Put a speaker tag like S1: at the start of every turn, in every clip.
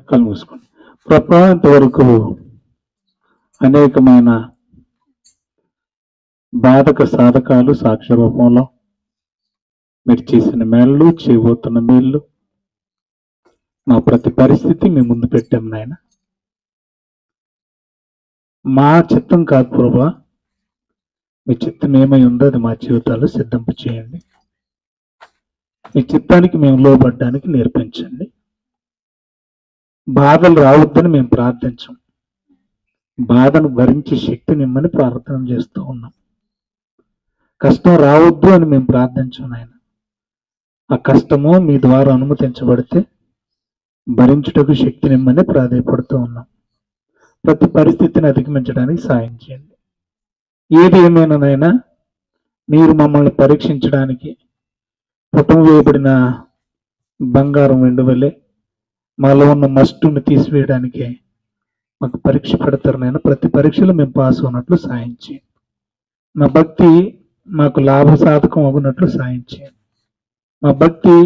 S1: కళ్ళు మూసుకోండి. ప్రభా, ఇంతవరకు అనేకమైన బాధక సాధకాలు సాక్ష్య రూపంలో మీరు చేసిన మేళ్ళు, చేయబోతున్న మేళ్ళు, మా ప్రతి పరిస్థితి మీ ముందు పెట్టాం నాయన. మా చిత్తం కాదు ప్రభా, మీ చిత్తం ఏమై ఉందో అది మా జీవితాల్లో సిద్ధింపు చేయండి. మీ చిత్తానికి మేము లోబడ్డానికి నేర్పించండి. బాధలు రావద్దని మేము ప్రార్థించాం, బాధను భరించే శక్తిని ఇమ్మని ప్రార్థన చేస్తూ ఉన్నాం. కష్టం రావద్దు అని మేము ప్రార్థించాం ఆయన. ఆ కష్టము మీ ద్వారా అనుమతించబడితే భరించుటకు శక్తిని ఇమ్మని ప్రాధాయపడుతూ ఉన్నాం. ప్రతి పరిస్థితిని అధిగమించడానికి సాయం చేయండి. ఏది ఏమైనానైనా మీరు మమ్మల్ని పరీక్షించడానికి పుటం వేయబడిన బంగారం వెండి వల్లే మాలో ఉన్న మస్టుని తీసివేయడానికి మాకు పరీక్ష పెడతారు నాయన. ప్రతి పరీక్షలో మేము పాస్ అవునట్లు సాయం చేయండి. మా భక్తి మాకు లాభసాధకం అవునట్లు సాయం చేయండి. మా భక్తి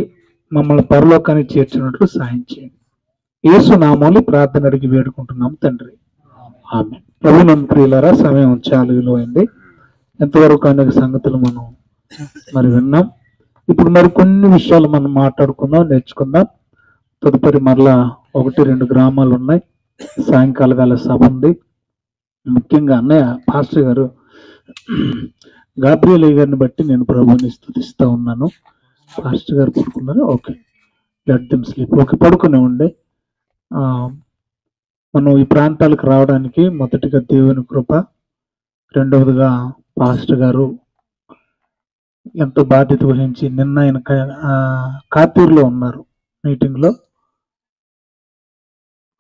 S1: మమ్మల్ని పరలోకానికి చేర్చినట్లు సాయం చేయండి. యేసు నామములో ప్రార్థన అడిగి వేడుకుంటున్నాం తండ్రి, ఆమేన్. ప్రభునందు ప్రియులారా, సమయం చాలా విలువైంది. ఎంతవరకు అనేక సంగతులు మనం మరి విన్నాం. ఇప్పుడు మరి కొన్ని విషయాలు మనం మాట్లాడుకుందాం, నేర్చుకుందాం. తదుపరి మరలా 1-2 గ్రామాలు ఉన్నాయి. సాయంకాల వేళ సభ ఉంది. ముఖ్యంగా అన్నయ్య పాస్టర్ గారు గాబ్రియల్ గారిని బట్టి నేను ప్రభువుని స్తుతిస్తూ ఉన్నాను. పాస్టర్ గారు పడుకున్నారు. Okay, let them sleep. Okay, పడుకునే ఉండే. మనం ఈ ప్రాంతాలకు రావడానికి మొదటిగా దేవుని కృప, రెండవదిగా పాస్టర్ గారు ఎంతో బాధ్యత వహించి నిన్న ఆయన కాతూరులో ఉన్నారు, మీటింగ్లో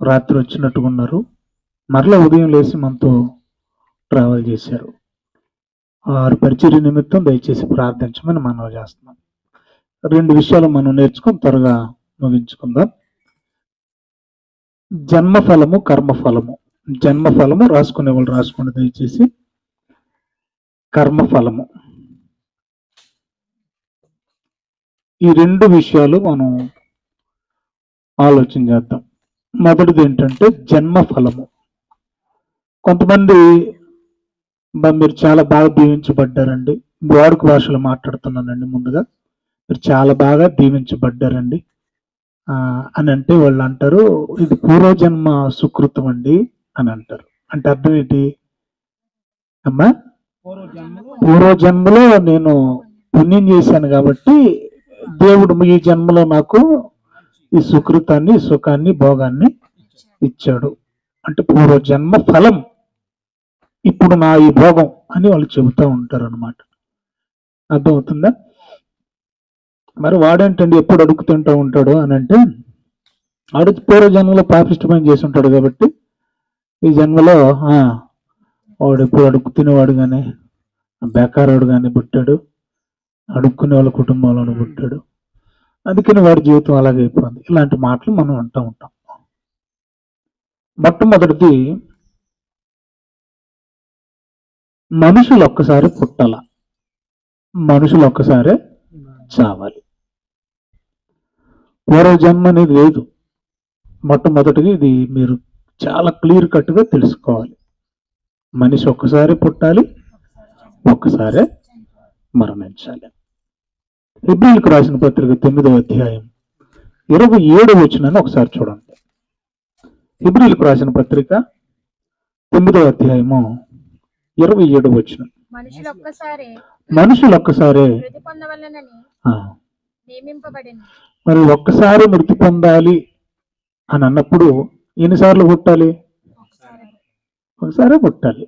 S1: రాత్రి వచ్చినట్టుగా ఉన్నారు. మరలా ఉదయం లేచి మనతో ట్రావెల్ చేశారు. వారి పరిచర్య నిమిత్తం దయచేసి ప్రార్థించమని మనవి చేస్తున్నాం. 2 విషయాలు మనం నేర్చుకొని త్వరగా ముగించుకుందాం. జన్మఫలము, కర్మఫలము. జన్మఫలము రాసుకునే వాళ్ళు రాసుకోండి దయచేసి. కర్మఫలము, ఈ 2 విషయాలు మనం ఆలోచన చేద్దాం. మొదటిది ఏంటంటే జన్మఫలము. కొంతమంది మీరు చాలా బాగా దీవించబడ్డారండి. వాడుక భాషలో మాట్లాడుతున్నానండి. ముందుగా మీరు చాలా బాగా దీవించబడ్డారండి అని అంటే వాళ్ళు అంటారు, ఇది పూర్వజన్మ సుకృతం అండి అని అంటారు. అంటే అర్థం ఏంటి అమ్మా? పూర్వజన్మలో నేను పుణ్యం చేశాను కాబట్టి దేవుడు ఈ జన్మలో నాకు ఈ సుకృతాన్ని, సుఖాన్ని, భోగాన్ని ఇచ్చాడు. అంటే పూర్వజన్మ ఫలం ఇప్పుడు నా ఈ భోగం అని వాళ్ళు చెబుతూ ఉంటారు అనమాట. అర్థమవుతుందా? మరి వాడేంటండి ఎప్పుడు అడుగుతుంటూ ఉంటాడు అని అంటే, వాడు పూర్వజన్మలో పాపిష్టమైన చేసి ఉంటాడు కాబట్టి ఈ జన్మలో వాడు ఎప్పుడు అడుగు తినేవాడు కానీ, బేకారోడు కానీ పుట్టాడు, అడుక్కునే వాళ్ళ కుటుంబంలోనే పుట్టాడు, అందుకని వాడి జీవితం అలాగే అయిపోయింది. ఇలాంటి మాటలు మనం అంటూ ఉంటాం. మొట్టమొదటిది, మనుషులు ఒక్కసారి పుట్టాల, మనుషులు ఒక్కసారే చావాలి. పూర్వజన్మ అనేది లేదు. మొట్టమొదటిగా ఇది మీరు చాలా క్లియర్ కట్గా తెలుసుకోవాలి. మనిషి ఒక్కసారి పుట్టాలి, ఒక్కసారే మరణించాలి. హెబ్రీయులకు రాసిన పత్రిక 9వ అధ్యాయం 27వ వచనాన్ని ఒకసారి చూడండి. హెబ్రీయులకు రాసిన పత్రిక 9వ అధ్యాయము 27వ వచనం. మనుషులు ఒక్కసారే మరి ఒక్కసారి మృతి పొందాలి అని అన్నప్పుడు ఎన్నిసార్లు పుట్టాలి? ఒకసారే పుట్టాలి.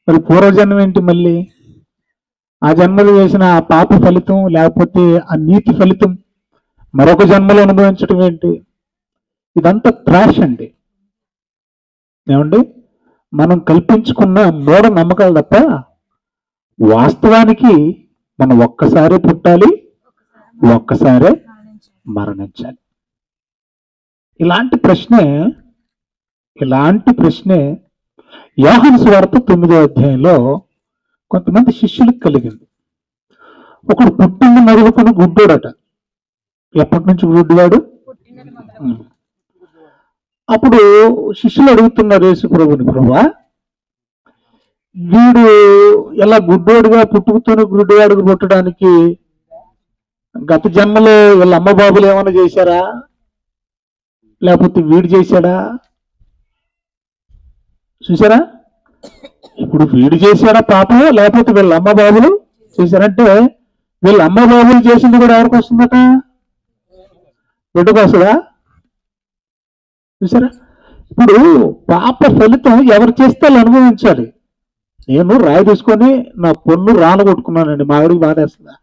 S1: మరి పూర్వజన్మ ఏంటి? మళ్ళీ ఆ జన్మలో చేసిన ఆ పాప ఫలితం లేకపోతే ఆ నీతి ఫలితం మరొక జన్మలో అనుభవించడం ఏంటి? ఇదంతా ట్రాష్ అండి. ఏమండి? మనం కల్పించుకున్న మూఢ నమ్మకాలు తప్ప వాస్తవానికి మనం ఒక్కసారే పుట్టాలి, ఒక్కసారే మరణించాలి. ఇలాంటి ప్రశ్నే యోహాను సువార్త 9వ అధ్యాయంలో కొంతమంది శిష్యులకు కలిగింది. ఒకడు పుట్టింది మొదలుకొని గుడ్డోడట. ఎప్పటి నుంచి గుడ్డివాడు? అప్పుడు శిష్యులు అడుగుతున్నారు యేసు ప్రభుని, ప్రభువా వీడు ఎలా గుడ్డోడుగా పుట్టుకతోనే గుడ్డివాడుగా పుట్టడానికి గత జన్మలో వీళ్ళ అమ్మ బాబులు ఏమైనా చేశారా, లేకపోతే వీడు చేశాడా? చూసారా, ఇప్పుడు వీడు చేశాడా పాపం, లేకపోతే వీళ్ళ అమ్మ బాబులు చేశారంటే వీళ్ళ అమ్మ బాబులు చేసింది కూడా ఎవరికి వస్తుందట? బిడ్డకు వస్తుందా? చూసారా, ఇప్పుడు పాప ఫలితం ఎవరు చేస్తే వాళ్ళు అనుభవించాలి. నేను రాయి తీసుకొని నా పొన్ను రాళ్ళు కొట్టుకున్నానండి, మా ఆవిడికి బాధేస్తుందా?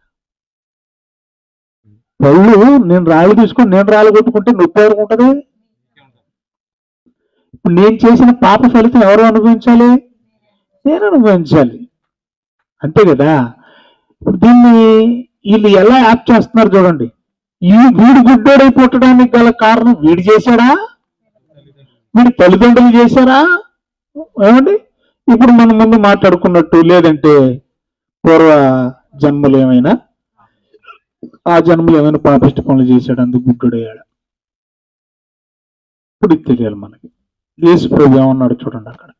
S1: పళ్ళు నేను రాళ్ళు తీసుకొని నేను రాళ్ళు కొట్టుకుంటే నొప్పి ఎవరికి ఉంటుంది? ఇప్పుడు నేను చేసిన పాప ఫలితం ఎవరు అనుభవించాలి? నేను అనుభవించాలి, అంతే కదా. ఇప్పుడు దీన్ని వీళ్ళు ఎలా యాప్ చేస్తున్నారు చూడండి. ఈ వీడు గుడ్డోడై పుట్టడానికి గల కారణం వీడు చేశాడా, వీడి తల్లిదండ్రులు చేశారా? ఏమండి, ఇప్పుడు మనం ముందు మాట్లాడుకున్నట్టు, లేదంటే పూర్వ జన్మలు ఏమైనా, ఆ జన్మలు ఏమైనా పాపిష్టి పనులు చేశాడు అందుకు గుడ్డోడయ్యాడు? ఇప్పుడు తెలియాలి మనకి. యేసు ప్రభు ఏమన్నాడు చూడండి, అక్కడ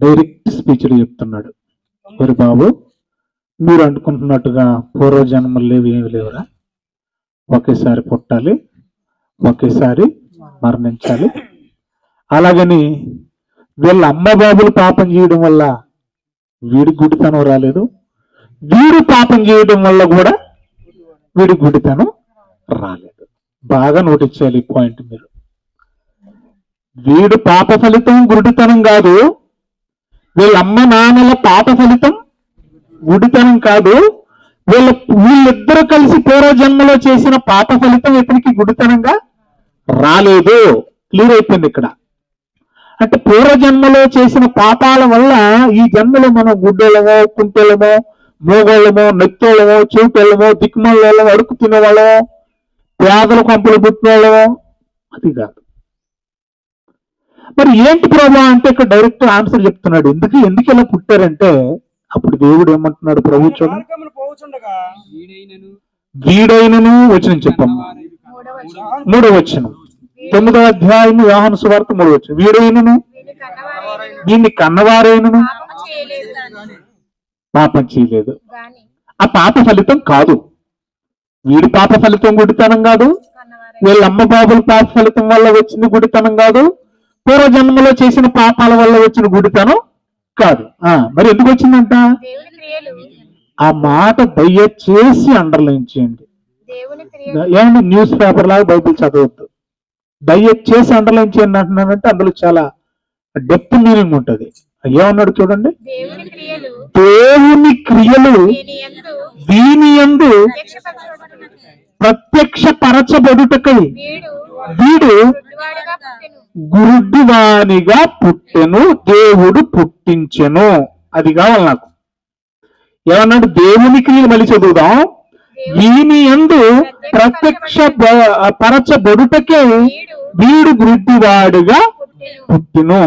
S1: డైరెక్ట్ స్పీచ్లు చెప్తున్నాడు. మరి బాబు, మీరు అనుకుంటున్నట్టుగా పూర్వ జన్మలు లేవు, ఏమి లేవురా. ఒకేసారి పుట్టాలి, ఒకేసారి మరణించాలి. అలాగని వీళ్ళ అమ్మ బాబులు పాపం చేయడం వల్ల వీడి గుడితనం రాలేదు, వీడు పాపం చేయడం వల్ల కూడా వీడి గుడితనం రాలేదు. బాగా నోటీస్ చేయాలి ఈ పాయింట్ మీరు. వీడు పాప ఫలితం గుడితనం కాదు, వీళ్ళ అమ్మ నాన్నల పాప ఫలితం గుడితనం కాదు, వీళ్ళిద్దరూ కలిసి పూర్వ జన్మలో చేసిన పాప ఫలితం ఎప్పటికీ గుడితనంగా రాలేదు. క్లియర్ అయిపోయింది ఇక్కడ. అంటే పూర్వజన్మలో చేసిన పాపాల వల్ల ఈ జన్మలో మనం గుడ్డోళ్ళమో, కుంటోళ్ళమో, మోగోళ్ళమో, నెత్తోళ్ళమో, చెవిటోళ్ళమో, దిక్కుమళ్ళమో, అడుగు తినేవాళ్ళమో, పేదల కంపులు పుట్టినోళ్ళమో, అది కాదు. మరి ఏంటి ప్రభు అంటే ఇక్కడ డైరెక్ట్ ఆన్సర్ చెప్తున్నాడు. ఎందుకు ఇలా పుట్టారంటే, అప్పుడు దేవుడు ఏమంటున్నాడు ప్రభు చూడండి, వీడైనను వచనం చెప్పమ్మా, 3వ వచనం 9వ అధ్యాయము యోహాను సువార్త 3వ వచనం. వీడైనను దీన్ని కన్నవారైనను పాపం చేయలేదు. ఆ పాప ఫలితం కాదు, వీడి పాప ఫలితం గుడితనం కాదు, వీళ్ళ అమ్మ బాబుల పాప ఫలితం వల్ల వచ్చిన గుడితనం కాదు, పూర్వజన్మలో చేసిన పాపాల వల్ల వచ్చిన గుడితనం కాదు. మరి ఎందుకు వచ్చిందంట? ఆ మాట దయచేసి అండర్లైన్ చేయండి. ఏమన్నా న్యూస్ పేపర్ లాగా బైబిల్ చదవద్దు, దయచేసి అండర్లైన్ చేయండి అంటున్నానంటే అందులో చాలా డెప్త్ మీనింగ్ ఉంటుంది. ఏమన్నాడు చూడండి, దేవుని క్రియలు దీని యందు ప్రత్యక్ష పరచబడుటకై వీడు గురుడివానిగా పుట్టెను, దేవుడు పుట్టించెను. అది కావాలి నాకు. ఏమన్నాడు? దేవుని క్రియలు మళ్ళీ చదువుదాం. వీని యందు ప్రత్యక్ష పరచబడుటకే వీడు గుడ్డివాడుగా పుట్టెను.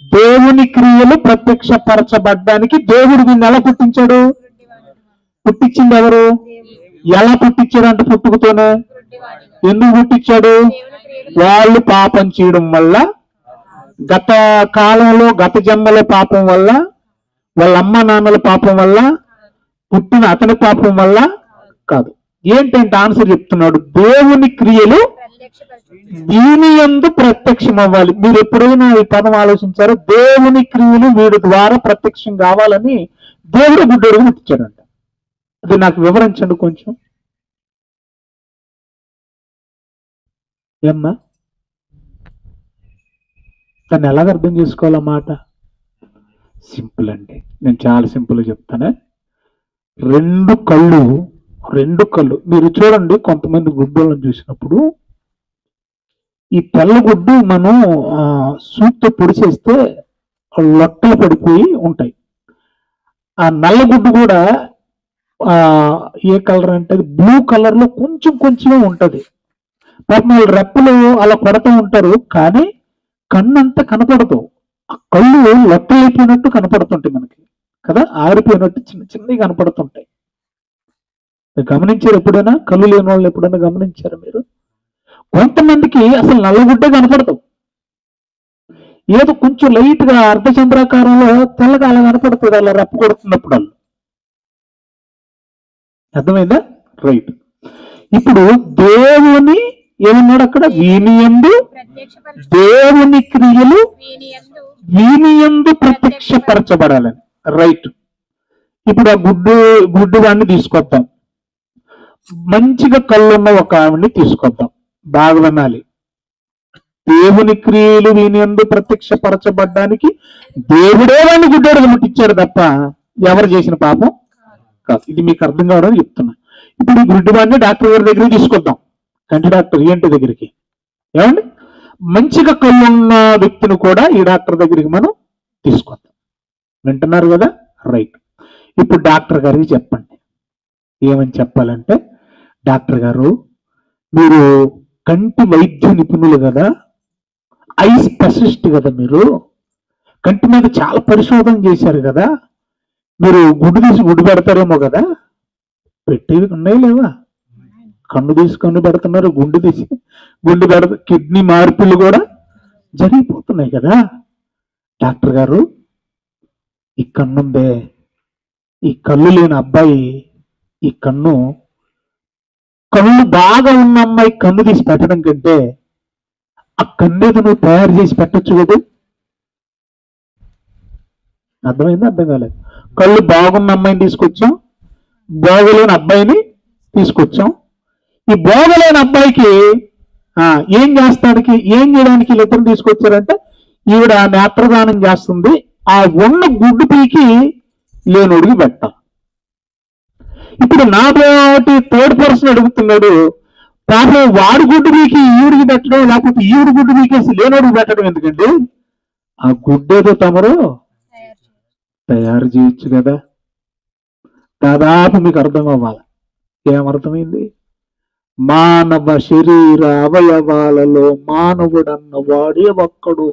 S1: దేవుని క్రియలు ప్రత్యక్ష పరచబడ్డానికి దేవుడు దీన్ని ఎలా పుట్టించాడు? పుట్టించింది ఎవరు? ఎలా పుట్టించాడు అంటే పుట్టుకతోనే. ఎందుకు పుట్టించాడు? వాళ్ళు పాపం చేయడం వల్ల, గత కాలంలో గత జన్మలో పాపం వల్ల, వాళ్ళ అమ్మ నాన్నల పాపం వల్ల, పుట్టిన అతని పాపం వల్ల కాదు. ఏంటంటే ఆన్సర్ చెప్తున్నాడు, దేవుని క్రియలు దీని యందు ప్రత్యక్షం అవ్వాలి. మీరు ఎప్పుడైనా ఈ పదం ఆలోచించారో? దేవుని క్రియలు వీడి ద్వారా ప్రత్యక్షం కావాలని దేవుడు గుడ్డోడు పుట్టించాడంట. అది నాకు వివరించండి కొంచెం. ఏమ్మా, దాన్ని ఎలాగ అర్థం చేసుకోవాలన్నమాట? సింపుల్ అండి, నేను చాలా సింపుల్ చెప్తానే. రెండు కళ్ళు మీరు చూడండి. కొంతమంది గుడ్డోళ్ళని చూసినప్పుడు ఈ తెల్ల గుడ్డు మనం సూట్తో పొడిచేస్తే లొట్టలు పడిపోయి ఉంటాయి. ఆ నల్ల గుడ్డు కూడా ఏ కలర్ అంటే అది బ్లూ కలర్ లో కొంచెమే ఉంటది. పాపం వాళ్ళు రెప్పలు అలా పడుతూ ఉంటారు, కానీ కన్ను అంతా కనపడదు. ఆ కళ్ళు లొట్టలైపోయినట్టు కనపడుతుంటాయి మనకి కదా, ఆరిపోయినట్టు చిన్నవి కనపడుతుంటాయి. గమనించారు ఎప్పుడైనా? కళ్ళు లేని వాళ్ళు ఎప్పుడైనా గమనించారు మీరు? కొంతమందికి అసలు నల్లగుడ్డే కనపడదు. ఏదో కొంచెం లైట్ గా అర్ధచంద్రాకారంలో తెల్లగా అలా కనపడుతుంది, అలా రప్పు కొడుతున్నప్పుడు వాళ్ళు. అర్థమైందా? రైట్. ఇప్పుడు దేవుని ఏమన్నాడు అక్కడ? వీనియందు దేవుని క్రియలు వీనియందు ప్రత్యక్షపరచబడాలని. రైట్. ఇప్పుడు ఆ గుడ్డు వాడిని తీసుకొద్దాం, మంచిగా కళ్ళున్న ఒక ఆవిడ్ని తీసుకొద్దాం. బాగా వినాలి. దేవుని క్రియలు వీనియందు ప్రత్యక్షపరచబడ్డానికి దేవుడే వాడిని గుడ్డోడు ముట్టించాడు తప్ప ఎవరు చేసిన పాపం కాదు. ఇది మీకు అర్థం కావడం చెప్తున్నా. ఇప్పుడు ఈ గుడ్డి వాడిని డాక్టర్ గారి దగ్గరికి తీసుకొద్దాం, కంటి డాక్టర్ ఏంటి దగ్గరికి. ఏమండి? మంచిగా కళ్ళున్న వ్యక్తిని కూడా ఈ డాక్టర్ దగ్గరికి మనం తీసుకొద్దాం. వింటున్నారు కదా? రైట్. ఇప్పుడు డాక్టర్ గారికి చెప్పండి. ఏమని చెప్పాలంటే, డాక్టర్ గారు మీరు కంటి వైద్య నిపుణులు కదా, ఐ స్పెషలిస్ట్ కదా, మీరు కంటి మీద చాలా పరిశోధన చేశారు కదా, మీరు గుడ్డు తీసి గుడ్డు పెడతారేమో కదా. పెట్టేవి ఉన్నాయి లేవా? కన్ను తీసుకొని పెడుతున్నారు, గుండు తీసి గుండు పెడత, కిడ్నీ మార్పులు కూడా జరిగిపోతున్నాయి కదా. డాక్టర్ గారు ఈ కన్నుందే, ఈ కళ్ళు లేని అబ్బాయి ఈ కన్ను బాగా ఉన్న అమ్మాయి కన్ను తీసి పెట్టడం కంటే ఆ కన్ను ఏదో నువ్వు తయారు చేసి పెట్టచ్చు కదా. అర్థమైందా? అర్థం కాలేదు. కళ్ళు బాగున్న అమ్మాయిని తీసుకొచ్చాం, బాగోలేని అబ్బాయిని తీసుకొచ్చాం. ఈ బాగోలేని అబ్బాయికి ఏం చేయడానికి వీళ్ళిద్దరు తీసుకొచ్చారంటే, ఈవిడ నేత్రదానం చేస్తుంది, ఆ ఉన్న గుడ్డు పీకి లేనోడికి పెట్టాలి. ఇప్పుడు నాతోటి థర్డ్ పర్సన్ అడుగుతున్నాడు, పాపం వాడు గుడ్డు పీకి ఈవిడికి పెట్టడం, లేకపోతే ఈవిడ గుడ్డు పీకేసి లేనోడికి పెట్టడం ఎందుకండి? ఆ గుడ్డేదో తమరు తయారు చేయొచ్చు కదా. దాదాపు మీకు అర్థం అవ్వాలి. ఏమర్థమైంది? మానవ శరీర అవయవాలలో మానవుడన్న వాడే ఒక్కడు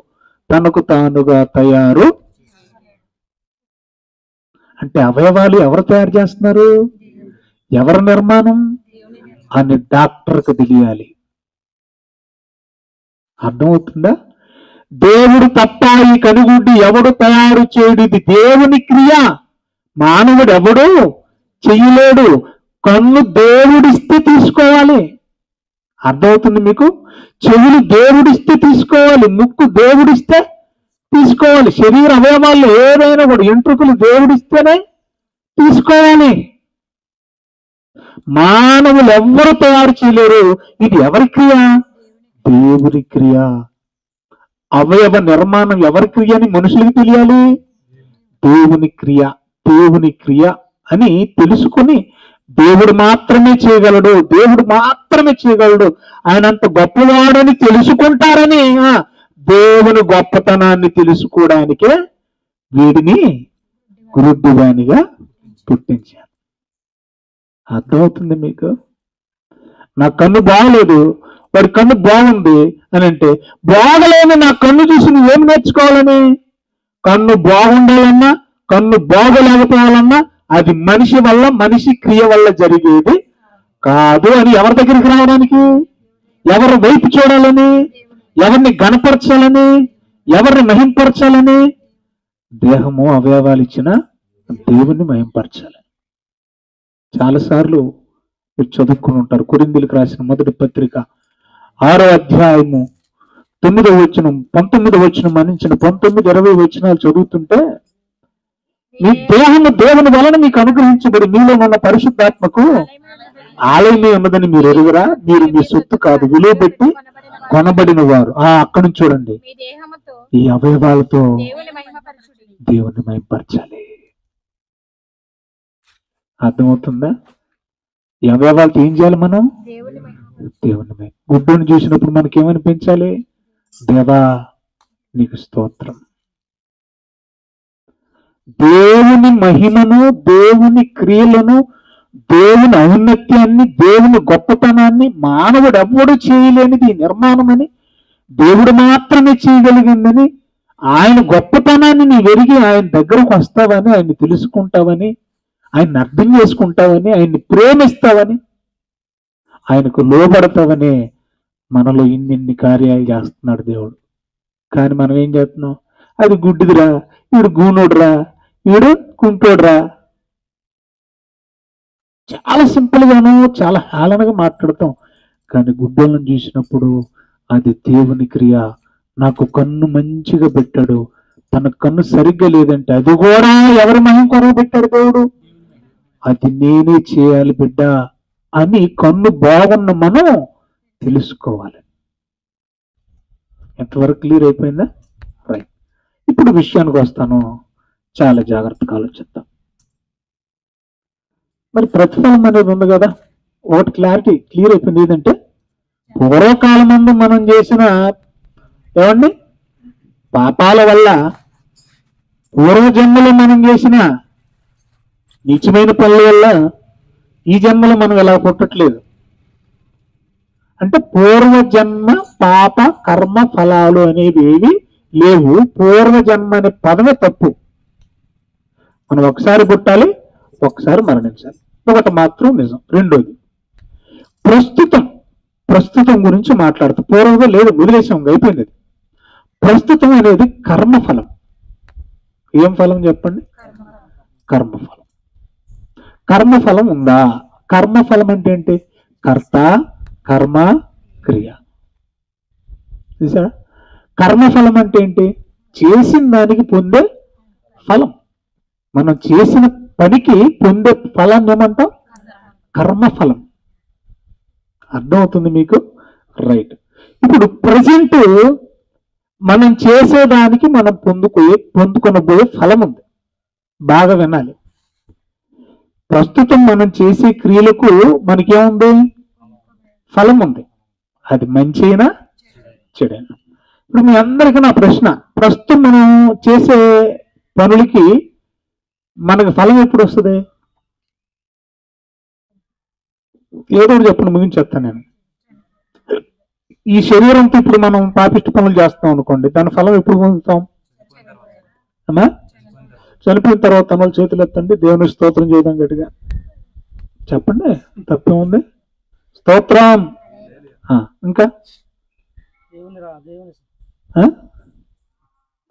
S1: తనకు తానుగా తయారు. అంటే అవయవాలు ఎవరు తయారు చేస్తున్నారు? ఎవరి నిర్మాణం అని డాక్టర్కి తెలియాలి. అర్థమవుతుందా? దేవుడు తప్ప ఈ కనుగుడ్డి ఎవడు తయారు చేయడు, ఇది దేవుని క్రియ. మానవుడు ఎవడు చెయ్యలేడు. కన్ను దేవుడిస్తే తీసుకోవాలి. అర్థమవుతుంది మీకు? చెవులు దేవుడిస్తే తీసుకోవాలి, ముక్కు దేవుడిస్తే తీసుకోవాలి. శరీర అవయవాళ్ళు ఏదైనా కూడా ఎంట్రుకలు దేవుడిస్తేనే తీసుకోవాలి. మానవులు ఎవ్వరు తయారు చేయలేరు. ఇది ఎవరి క్రియ? దేవుని క్రియ. అవయవ నిర్మాణం ఎవరి క్రియ అని మనుషులకు తెలియాలి. దేవుని క్రియ, దేవుని క్రియ అని తెలుసుకుని దేవుడు మాత్రమే చేయగలడు, దేవుడు మాత్రమే చేయగలడు, ఆయన అంత గొప్పవాడని తెలుసుకుంటారని దేవుని గొప్పతనాన్ని తెలుసుకోవడానికే వీడిని గురుద్దువానిగా పుట్టించాను. అర్థమవుతుంది మీకు? నా కన్ను బాగలేదు, వాడి కన్ను బాగుంది అని అంటే, బాగలేని నా కన్ను చూసి నువ్వేం నేర్చుకోవాలని? కన్ను బాగుండాలన్నా, కన్ను బాగోలేకపోవాలన్నా అది మనిషి వల్ల, మనిషి క్రియ వల్ల జరిగేది కాదు అని ఎవరి దగ్గరికి రావడానికి? ఎవరి వైపు చూడాలని? ఎవరిని గణపరచాలని? ఎవరిని మహింపరచాలని? దేహము అవయవాలు ఇచ్చిన దేవుణ్ణి మహింపరచాలి. చాలాసార్లు మీరు చదువుకుని ఉంటారు. కొరింథీయులకు రాసిన మొదటి పత్రిక 6వ అధ్యాయము 9వ వచనం, 19వ వచనం మన్నించిన 19, 20 వచనాలు చదువుతుంటే, మీ దేహము దేవుని వలన మీకు అనుగ్రహించబడి మీలో ఉన్న పరిశుద్ధాత్మకు ఆలయమే ఉన్నదని మీరు ఎరుగురా. మీరు మీ సొత్తు కాదు, విలువ పెట్టి కొనబడిన వారు. అక్కడి నుంచి చూడండి. ఈ అవయవాలతో దేవుని మహింపరచాలి. అర్థమవుతుందా? ఈ అవయవాలతో ఏం చేయాలి మనం? దేవుని గుడ్డుని చూసినప్పుడు మనకేమనిపించాలి? దేవా నీకు స్తోత్రం. దేవుని మహిమను, దేవుని క్రియలను, దేవుని ఔన్నత్యాన్ని, దేవుని గొప్పతనాన్ని మానవుడు ఎవ్వడు చేయలేనిది నిర్మాణమని, దేవుడు మాత్రమే చేయగలిగిందని, ఆయన గొప్పతనాన్ని నీ వెరిగి ఆయన దగ్గరకు వస్తావని, ఆయన్ని తెలుసుకుంటావని, ఆయన్ని అర్థం చేసుకుంటావని, ఆయన్ని ప్రేమిస్తావని, ఆయనకు లోబడతావని మనలో ఇన్ని కార్యాలు చేస్తున్నాడు దేవుడు. కానీ మనం ఏం చేస్తున్నాం, అది గుడ్డిదిరా, వీడు గూనోడురా, వీడు కుంటోడురా, చాలా సింపుల్ గాను చాలా హేళనగా మాట్లాడతాం. కానీ గుడ్డోళ్ళని చూసినప్పుడు అది దేవుని క్రియ. నాకు కన్ను మంచిగా పెట్టాడు, తన కన్ను సరిగ్గా లేదంటే అది కూడా ఎవరి మహిమ కొరకు పెట్టాడు దేవుడు, అది నేనే చేయాలి బిడ్డ అని కన్ను బాగున్న మనం తెలుసుకోవాలి. ఎంతవరకు క్లియర్ అయిపోయిందా? రైట్. ఇప్పుడు విషయానికి వస్తాను, చాలా జాగ్రత్తగా ఆలోచిద్దాం. మరి ప్రతిఫలం అనేది ఉంది కదా, ఒకటి క్లారిటీ క్లియర్ అయిపోయింది. ఏంటంటే పూర్వకాలం ముందు మనం చేసిన ఏమండి పాపాల వల్ల, పూర్వజన్మలో మనం చేసిన నీచమైన పనుల వల్ల ఈ జన్మలో మనం ఎలా పుట్టట్లేదు. అంటే పూర్వజన్మ పాప కర్మ ఫలాలు అనేవి ఏవి లేవు. పూర్వజన్మ అనే పదమే తప్పు. మనం ఒకసారి పుట్టాలి, ఒకసారి మరణించాలి. ఒకటి మాత్రం నిజం. రెండోది ప్రస్తుతం గురించి మాట్లాడుతూ, పూర్వంగా లేదు వదిలేసాం, అయిపోయింది. ప్రస్తుతం అనేది కర్మఫలం. ఏం ఫలం చెప్పండి? కర్మఫలం. కర్మఫలం ఉందా? కర్మఫలం అంటే ఏంటి? కర్త, కర్మ, క్రియ. చూసారా? కర్మఫలం అంటే ఏంటి? చేసిన దానికి పొందే ఫలం. మనం చేసిన పనికి పొందే ఫలాన్ని ఏమంటాం? కర్మఫలం. అర్థమవుతుంది మీకు? రైట్. ఇప్పుడు ప్రజెంట్ మనం చేసేదానికి మనం పొందుకొనబోయే ఫలం ఉంది. బాగా వినాలి. ప్రస్తుతం మనం చేసే క్రియలకు మనకేముంది? ఫలం ఉంది. అది మంచి అయినా చెడైనా. ఇప్పుడు మీ అందరికీ నా ప్రశ్న, ప్రస్తుతం మనం చేసే పనులకి మనకు ఫలం ఎప్పుడు వస్తుంది? ఏదో చెప్పండి, ముగించేస్తాను నేను. ఈ శరీరంతో ఇప్పుడు మనం పాపిష్టి పనులు చేస్తాం అనుకోండి, దాని ఫలం ఎప్పుడు పొందుతాం? అమ్మా, చనిపోయిన తర్వాత వాళ్ళు చేతులు ఎత్తండి, దేవుని స్తోత్రం చేయడం గట్టిగా చెప్పండి. తప్పేముంది? స్తోత్రం. ఇంకా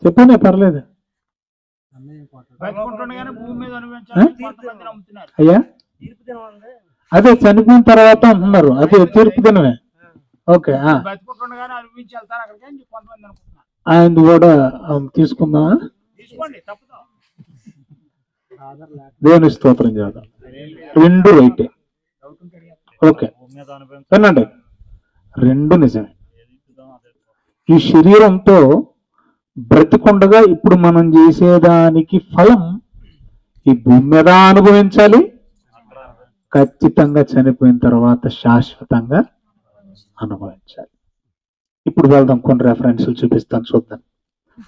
S1: చెప్పండి, పర్లేదు. అయ్యా అదే చనిపోయిన తర్వాత అంటున్నారు, అదే తీర్పు దినమే. ఓకే, ఆయన కూడా తీసుకుందామా? దేవుని స్తోత్రం చేద్దాం. రెండు రైటే. ఓకే, వినండి, రెండు నిజమే. ఈ శరీరంతో బ్రతికుండగా ఇప్పుడు మనం చేసేదానికి ఫలం ఈ భూమి మీద అనుభవించాలి, ఖచ్చితంగా చనిపోయిన తర్వాత శాశ్వతంగా అనుభవించాలి. ఇప్పుడు వెళ్దాం, కొన్ని రెఫరెన్స్లు చూపిస్తాను, చూద్దాం.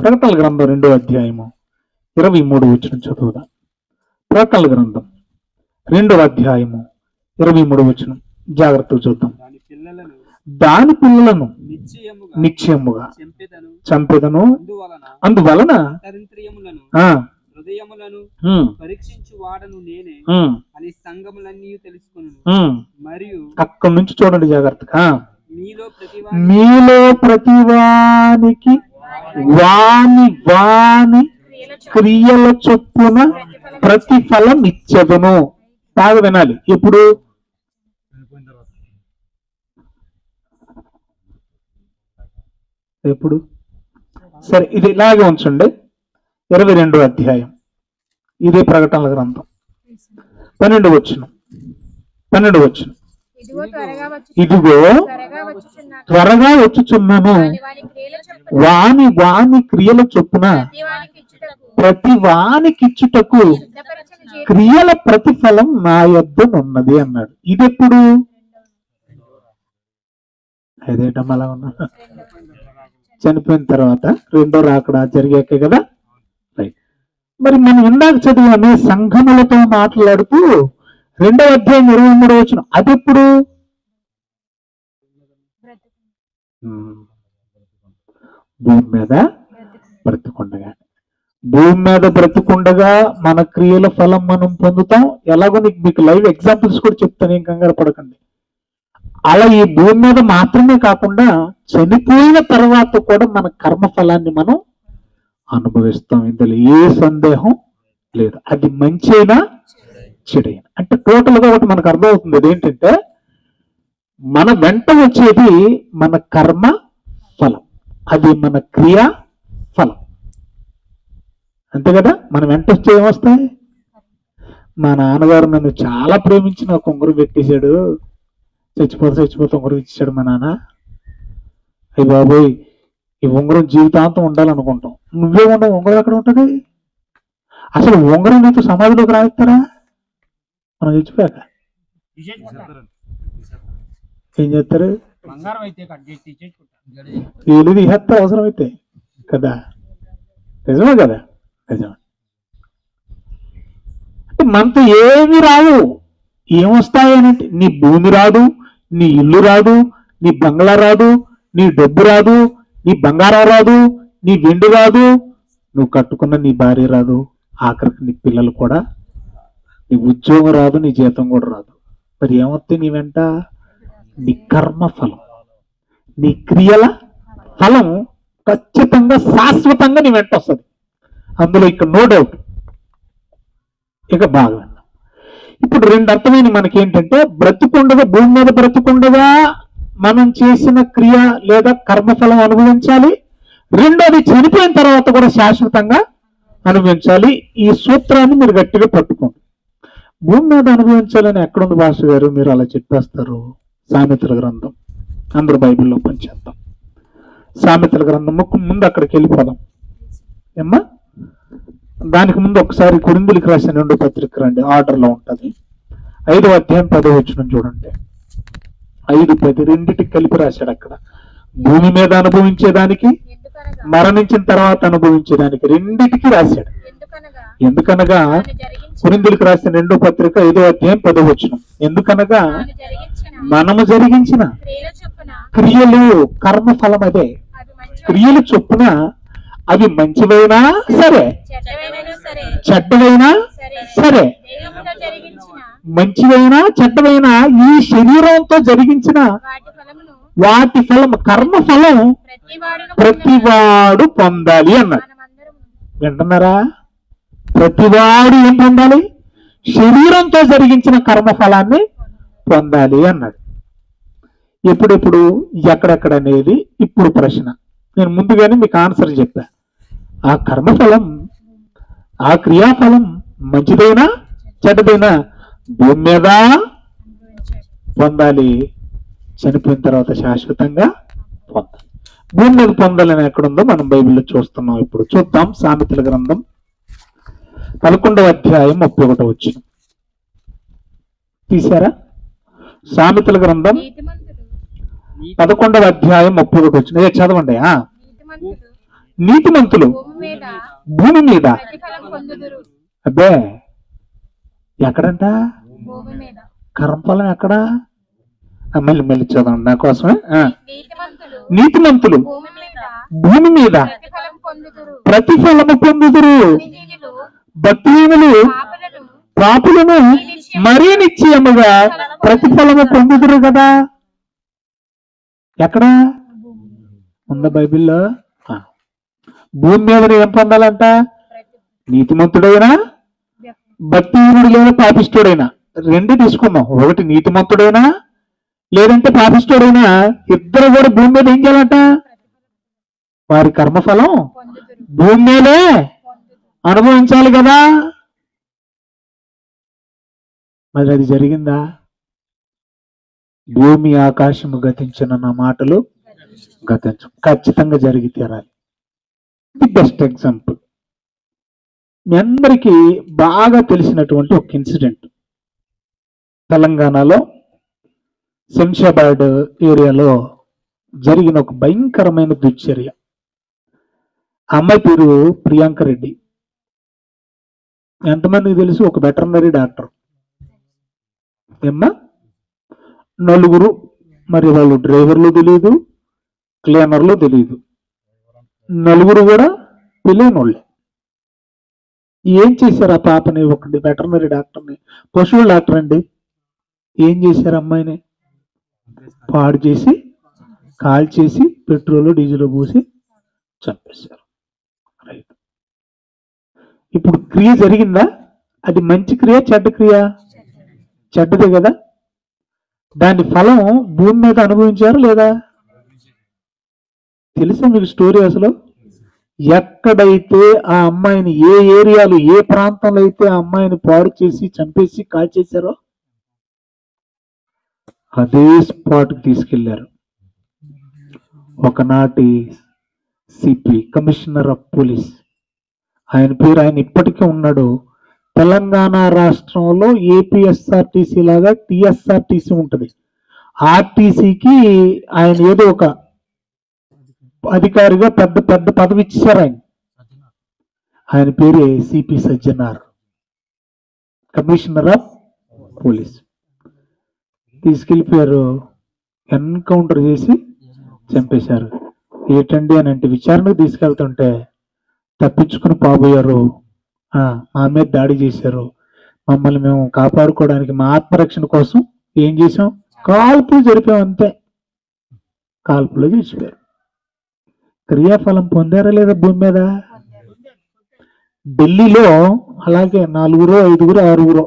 S1: ప్రకటనల గ్రంథం 2వ అధ్యాయము 23 వచనం చదువుదాం. ప్రకటనల గ్రంథం 2వ అధ్యాయము 23 వచనం జాగ్రత్తగా చూద్దాం. దాని పిల్లలను నిశ్చయముగా చంపెదను, అందువలన అక్కడి నుంచి చూడండి జాగ్రత్తగా. మీలో ప్రతివానికి వాని వాని క్రియల చొప్పున ప్రతిఫలం ఇచ్చెదను. బాగా వినాలి. ఇప్పుడు ఎప్పుడు సరే, ఇది ఇలాగే ఉంచండి. 22వ అధ్యాయం ఇదే ప్రకటనల గ్రంథం 12వ వచనం. ఇదిగో త్వరగా వచ్చుచున్నాను, వాని వాని క్రియల చొప్పున ప్రతి వానికిచ్చుటకు క్రియల ప్రతిఫలం నా యొద్దనున్నది అన్నాడు. ఇది ఎప్పుడు? అదేటమ్మా అలా ఉన్నా, చనిపోయిన తర్వాత రెండో రాకడా జరిగాకే కదా. రైట్. మరి మనం ఇందాక చదివాను, సంఘములతో మాట్లాడుతూ 2వ అధ్యాయం 23వ వచనం. అది ఎప్పుడు? భూమి మీద బ్రతికుండగా. భూమి మీద బ్రతికుండగా మన క్రియల ఫలం మనం పొందుతాం. ఎలాగో మీకు లైవ్ ఎగ్జాంపుల్స్ కూడా చెప్తాను, ఏం కంగారు పడకండి. అలా ఈ భూమి మీద మాత్రమే కాకుండా చనిపోయిన తర్వాత కూడా మన కర్మఫలాన్ని మనం అనుభవిస్తాం. ఇందులో ఏ సందేహం లేదు. అది మంచి అయినా చెడైనా. అంటే టోటల్గా ఒకటి మనకు అర్థమవుతుంది. అదేంటంటే మన వెంట వచ్చేది మన కర్మ ఫలం, అది మన క్రియా ఫలం. అంతే కదా. మన వెంట వచ్చే ఏమొస్తాయి? మా నాన్నగారు నన్ను చాలా ప్రేమించి నాకు ఉంగరం పెట్టేశాడు, చచ్చిపోతే ఉంగరం ఇచ్చాడు మా నాన్న. అయ్యి బాబోయ్, ఈ ఉంగరం జీవితాంతం ఉండాలనుకుంటాం. నువ్వేముండవు, ఉంగరం ఎక్కడ ఉంటుంది? అసలు ఉంగరం నీతో సమాధిలోకి రాయిస్తారా? మనం చచ్చిపోయాక ఏం చేస్తారు? వీళ్ళు తీసేస్తారు అవసరం అయితే కదా. నిజమే కదా. నిజమే. అంటే మనతో ఏమి రావు. ఏమొస్తాయనంటే నీ భూమి రాదు, నీ ఇల్లు రాదు, నీ బంగ్లా రాదు, నీ డబ్బు రాదు, నీ బంగారం రాదు, నీ వెండి రాదు, నువ్వు కట్టుకున్న నీ భార్య రాదు, ఆఖరికి నీ పిల్లలు కూడా, నీ ఉద్యోగం రాదు, నీ జీతం కూడా రాదు. మరి ఏమొస్తే నీ వెంట? నీ కర్మ ఫలం, నీ క్రియల ఫలం ఖచ్చితంగా శాశ్వతంగా నీ వెంట వస్తుంది. అందులో ఇక్కడ నో డౌట్. ఇక బాగా ఇప్పుడు రెండు అర్థమైన మనకేంటంటే, బ్రతుకుండగా భూమి మీద బ్రతుకుండగా మనం చేసిన క్రియ లేదా కర్మఫలం అనుభవించాలి. రెండోది చనిపోయిన తర్వాత కూడా శాశ్వతంగా అనుభవించాలి. ఈ సూత్రాన్ని మీరు గట్టిగా పట్టుకోండి. భూమి మీద అనుభవించాలని ఎక్కడుంది భాష గారు? మీరు అలా చెప్పేస్తారు. సామెతల గ్రంథం, అందరూ బైబిల్లో పనిచేద్దాం. సామెతల గ్రంథం ముందు అక్కడికి వెళ్ళిపోదాం ఏమ్మా. దానికి ముందు ఒకసారి కొరింథీయులకు రాసిన 2వ పత్రిక రండి, ఆర్డర్లో ఉంటుంది. 5వ అధ్యాయం 10వ వచనం చూడండి. 5:10 రెండింటికి కలిపి రాశాడు అక్కడ. భూమి మీద అనుభవించేదానికి, మరణించిన తర్వాత అనుభవించేదానికి రెండింటికి రాశాడు. ఎందుకనగా కొరింథీయులకు రాసిన 2వ పత్రిక 5వ అధ్యాయం 10వ వచనం, ఎందుకనగా మనము జరిగించిన క్రియలు కర్మఫలం అదే. క్రియలు చొప్పున అవి మంచివైనా సరే, చెడ్డవైనా సరే, మంచివైనా చెడ్డవైనా ఈ శరీరంతో జరిగించిన వాటి ఫలం, కర్మ ఫలం ప్రతివాడు పొందాలి అన్నాడు. వింటున్నారా? ప్రతివాడు ఏం పొందాలి? శరీరంతో జరిగించిన కర్మ ఫలాన్ని పొందాలి అన్నాడు. ఎప్పుడెప్పుడు, ఎక్కడెక్కడ అనేది ఇప్పుడు ప్రశ్న. నేను ముందుగానే మీకు ఆన్సర్ చెప్పా. ఆ కర్మఫలం, ఆ క్రియాఫలం మంచిదైనా చెడ్డదైనా భూమి మీద పొందాలి, చనిపోయిన తర్వాత శాశ్వతంగా పొందాలి. భూమి మీద పొందాలని ఎక్కడుందో మనం బైబిల్లో చూస్తున్నాం. ఇప్పుడు చూద్దాం. సామెతల గ్రంథం 11వ అధ్యాయం 31వ వచనం తీశారా? సామెతల గ్రంథం 11వ అధ్యాయం 31వ వచనం చదవండి. నీతిమంతులు భూమి మీద, అబ్బే ఎక్కడంట? కర్మఫలం ఎక్కడ? మళ్ళీ చదవండి నా కోసమే. నీతిమంతులు భూమి మీద ప్రతిఫలము పొందుదురు, భక్తిహీనులు పాపులను మరీ నిశ్చయముగా ప్రతిఫలము పొందుదురు కదా. ఎక్కడ ఉందా బైబిల్లో? భూమి మీద ఏం పొందాలంట? నీతిమంతుడైనా, భక్తిహీనుడు లేదా పాపిష్టుడైనా, రెండు తీసుకుందాం. ఒకటి నీతిమంతుడైనా లేదంటే పాపిష్టుడైనా, ఇద్దరు కూడా భూమి మీద ఏం చేయాలంట? వారి కర్మఫలం భూమి మీదే అనుభవించాలి కదా. మరి అది జరిగిందా? భూమి ఆకాశము గతించిన నా మాటలు గతించు. ఖచ్చితంగా జరిగి తీరాలి. ది బెస్ట్ ఎగ్జాంపుల్ మీ అందరికీ బాగా తెలిసినటువంటి ఒక ఇన్సిడెంట్. తెలంగాణలో శంషాబాద్ ఏరియాలో జరిగిన ఒక భయంకరమైన దుశ్చర్య. అమ్మాయి పేరు ప్రియాంక రెడ్డి. ఎంతమందికి తెలుసు? ఒక వెటర్నరీ డాక్టర్. ఏమ్మా, నలుగురు, మరి వాళ్ళు డ్రైవర్లు తెలియదు, క్లీనర్లు తెలియదు, నలుగురు కూడా తెలియని వాళ్ళే. ఏం చేశారు ఆ పాపని? ఒకటి వెటర్నరీ డాక్టర్ని, పశువుల డాక్టర్ అండి. ఏం చేశారు అమ్మాయిని? పాడు చేసి కాల్ చేసి పెట్రోల్ డీజిల్ పోసి చంపేశారు. రైట్. ఇప్పుడు క్రియ జరిగిందా? అది మంచి క్రియ చెడ్డ క్రియ? చెడ్డదే కదా. దాని ఫలం భూమి మీద అనుభవించారు లేదా? తెలుసా మీకు స్టోరీ? అసలు ఎక్కడైతే ఆ అమ్మాయిని, ఏ ఏరియాలో, ఏ ప్రాంతంలో అయితే ఆ అమ్మాయిని పాడు చేసి చంపేసి కాల్ చేశారో అదే స్పాట్కి తీసుకెళ్లారు. ఒకనాటి సిపి, కమిషనర్ ఆఫ్ పోలీస్, ఆయన పేరు, ఆయన ఇప్పటికీ ఉన్నాడు. తెలంగాణ రాష్ట్రంలో ఏపీఎస్ఆర్టీసీ లాగా టిఎస్ఆర్టీసీ ఉంటుంది. ఆర్టీసీకి ఆయన ఏదో ఒక అధికారిగా పెద్ద పెద్ద పదవి ఇచ్చారు ఆయన. ఆయన పేరే CP Sajjanar, commissioner of police. తీసుకెళ్ళిపోయారు, ఎన్కౌంటర్ చేసి చంపేశారు. ఏంటండి అని అంటే విచారణకు తీసుకెళ్తుంటే తప్పించుకుని పోబోయారు. మా మీద దాడి చేశారు, మమ్మల్ని మేము కాపాడుకోవడానికి మా ఆత్మరక్షణ కోసం ఏం చేసాం? కాల్పులు జరిపాం, అంతే. కాల్పులు చేసిపోయారు. క్రియాఫలం పొందారా లేదా భూమి మీద? ఢిల్లీలో అలాగే 4, 5, 6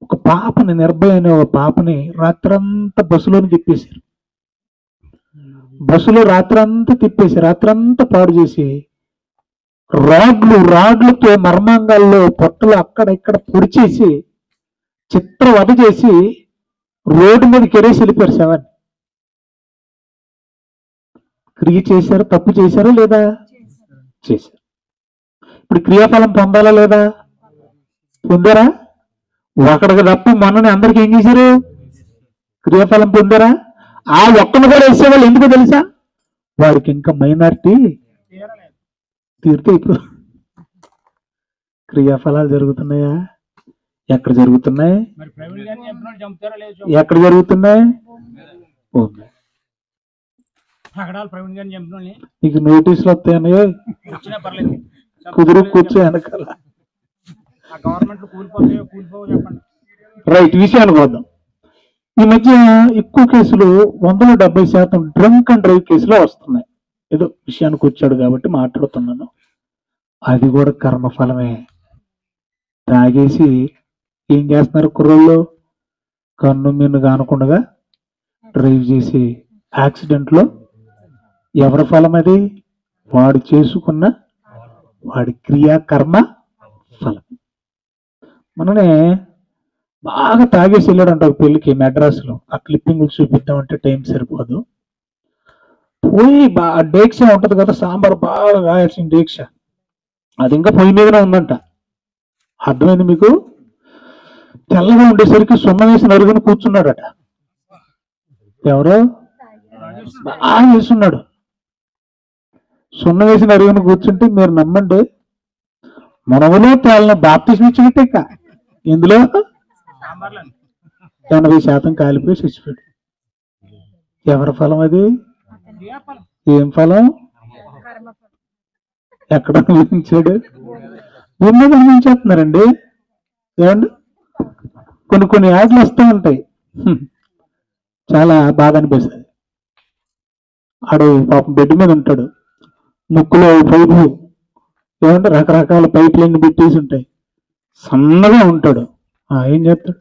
S1: ఒక పాపని, నిర్భయ అనే ఒక పాపని రాత్రంతా బస్సులోని తిప్పేశారు. బస్సులో రాత్రంతా తిప్పేసి రాత్రంతా పాడు చేసి రాడ్లతో మర్మాంగాల్లో పొట్టలు అక్కడ ఇక్కడ పొడిచేసి చిత్రవధ చేసి రోడ్డు మీద కెరేసి వెళ్ళిపోయారు శవాన్ని. క్రియ చేశారు, తప్పు చేశారా లేదా? చేశారు. ఇప్పుడు క్రియాఫలం పొందాలా లేదా? పొందారా? ఒకడికి తప్ప మొన్ననే అందరికి ఏం చేశారు? క్రియాఫలం పొందారా? ఆ ఒక్కను కూడా వేసేవాళ్ళు. ఎందుకో తెలుసా? వాడికి ఇంకా మైనారిటీ తీరితే ఇప్పుడు క్రియాఫలాలు జరుగుతున్నాయా? ఎక్కడ జరుగుతున్నాయి? ఎక్కడ జరుగుతున్నాయి? నీకు నోటీసులు వస్తాయని కుదురు కూర్చో వెనకాల. రైట్, విషయానికి వద్దాం. ఈ మధ్య ఎక్కువ కేసులు 170% డ్రంక్ అండ్ డ్రైవ్ కేసులో వస్తున్నాయి. ఏదో విషయానికి వచ్చాడు కాబట్టి మాట్లాడుతున్నాను. అది కూడా కర్మఫలమే. తాగేసి ఏం చేస్తున్నారు కుర్రోళ్ళు? కన్ను మిన్ను కానకుండా డ్రైవ్ చేసి యాక్సిడెంట్లో ఎవరి ఫలం అది? వాడు చేసుకున్న వాడి క్రియాకర్మ ఫలం. మననే బాగా తాగేసి వెళ్ళాడంట ఒక పెళ్లికి మెడ్రాస్లో. ఆ క్లిప్పింగ్ చూపిద్దామంటే టైం సరిపోదు. పోయి డేక్ష ఉంటది కదా, సాంబార్ బాగా కాయాల్సిన డేక్ష, అది ఇంకా పొయ్యి మీదనే ఉందంట. అర్థమైంది మీకు? తెల్లగా ఉండేసరికి సున్నం వేసి నరుగుని కూర్చున్నాడట. ఎవరో బాగా వేసున్నాడు. సున్నం వేసి నరుగుని కూర్చుంటే మీరు నమ్మండి, మనములో తేలిన బాప్తిజం ఇచ్చినట్టే. ఇందులో 80% కాలిపోయి చచ్చిపోయాడు. ఎవరి ఫలం అది? ఏం ఫలం? ఎక్కడ అనుభవించాడు? భూమి మీద అనుభవించేస్తున్నారండి. ఏమండి, కొన్ని యాడ్లు వస్తూ ఉంటాయి, చాలా బాధ అనిపిస్తుంది. ఆడు పాపం బెడ్ మీద ఉంటాడు, ముక్కులో పైపు, ఏమంటే రకరకాల పైపులన్నీ పెట్టేసి ఉంటాయి, సన్నగా ఉంటాడు. ఏం చేస్తాడు?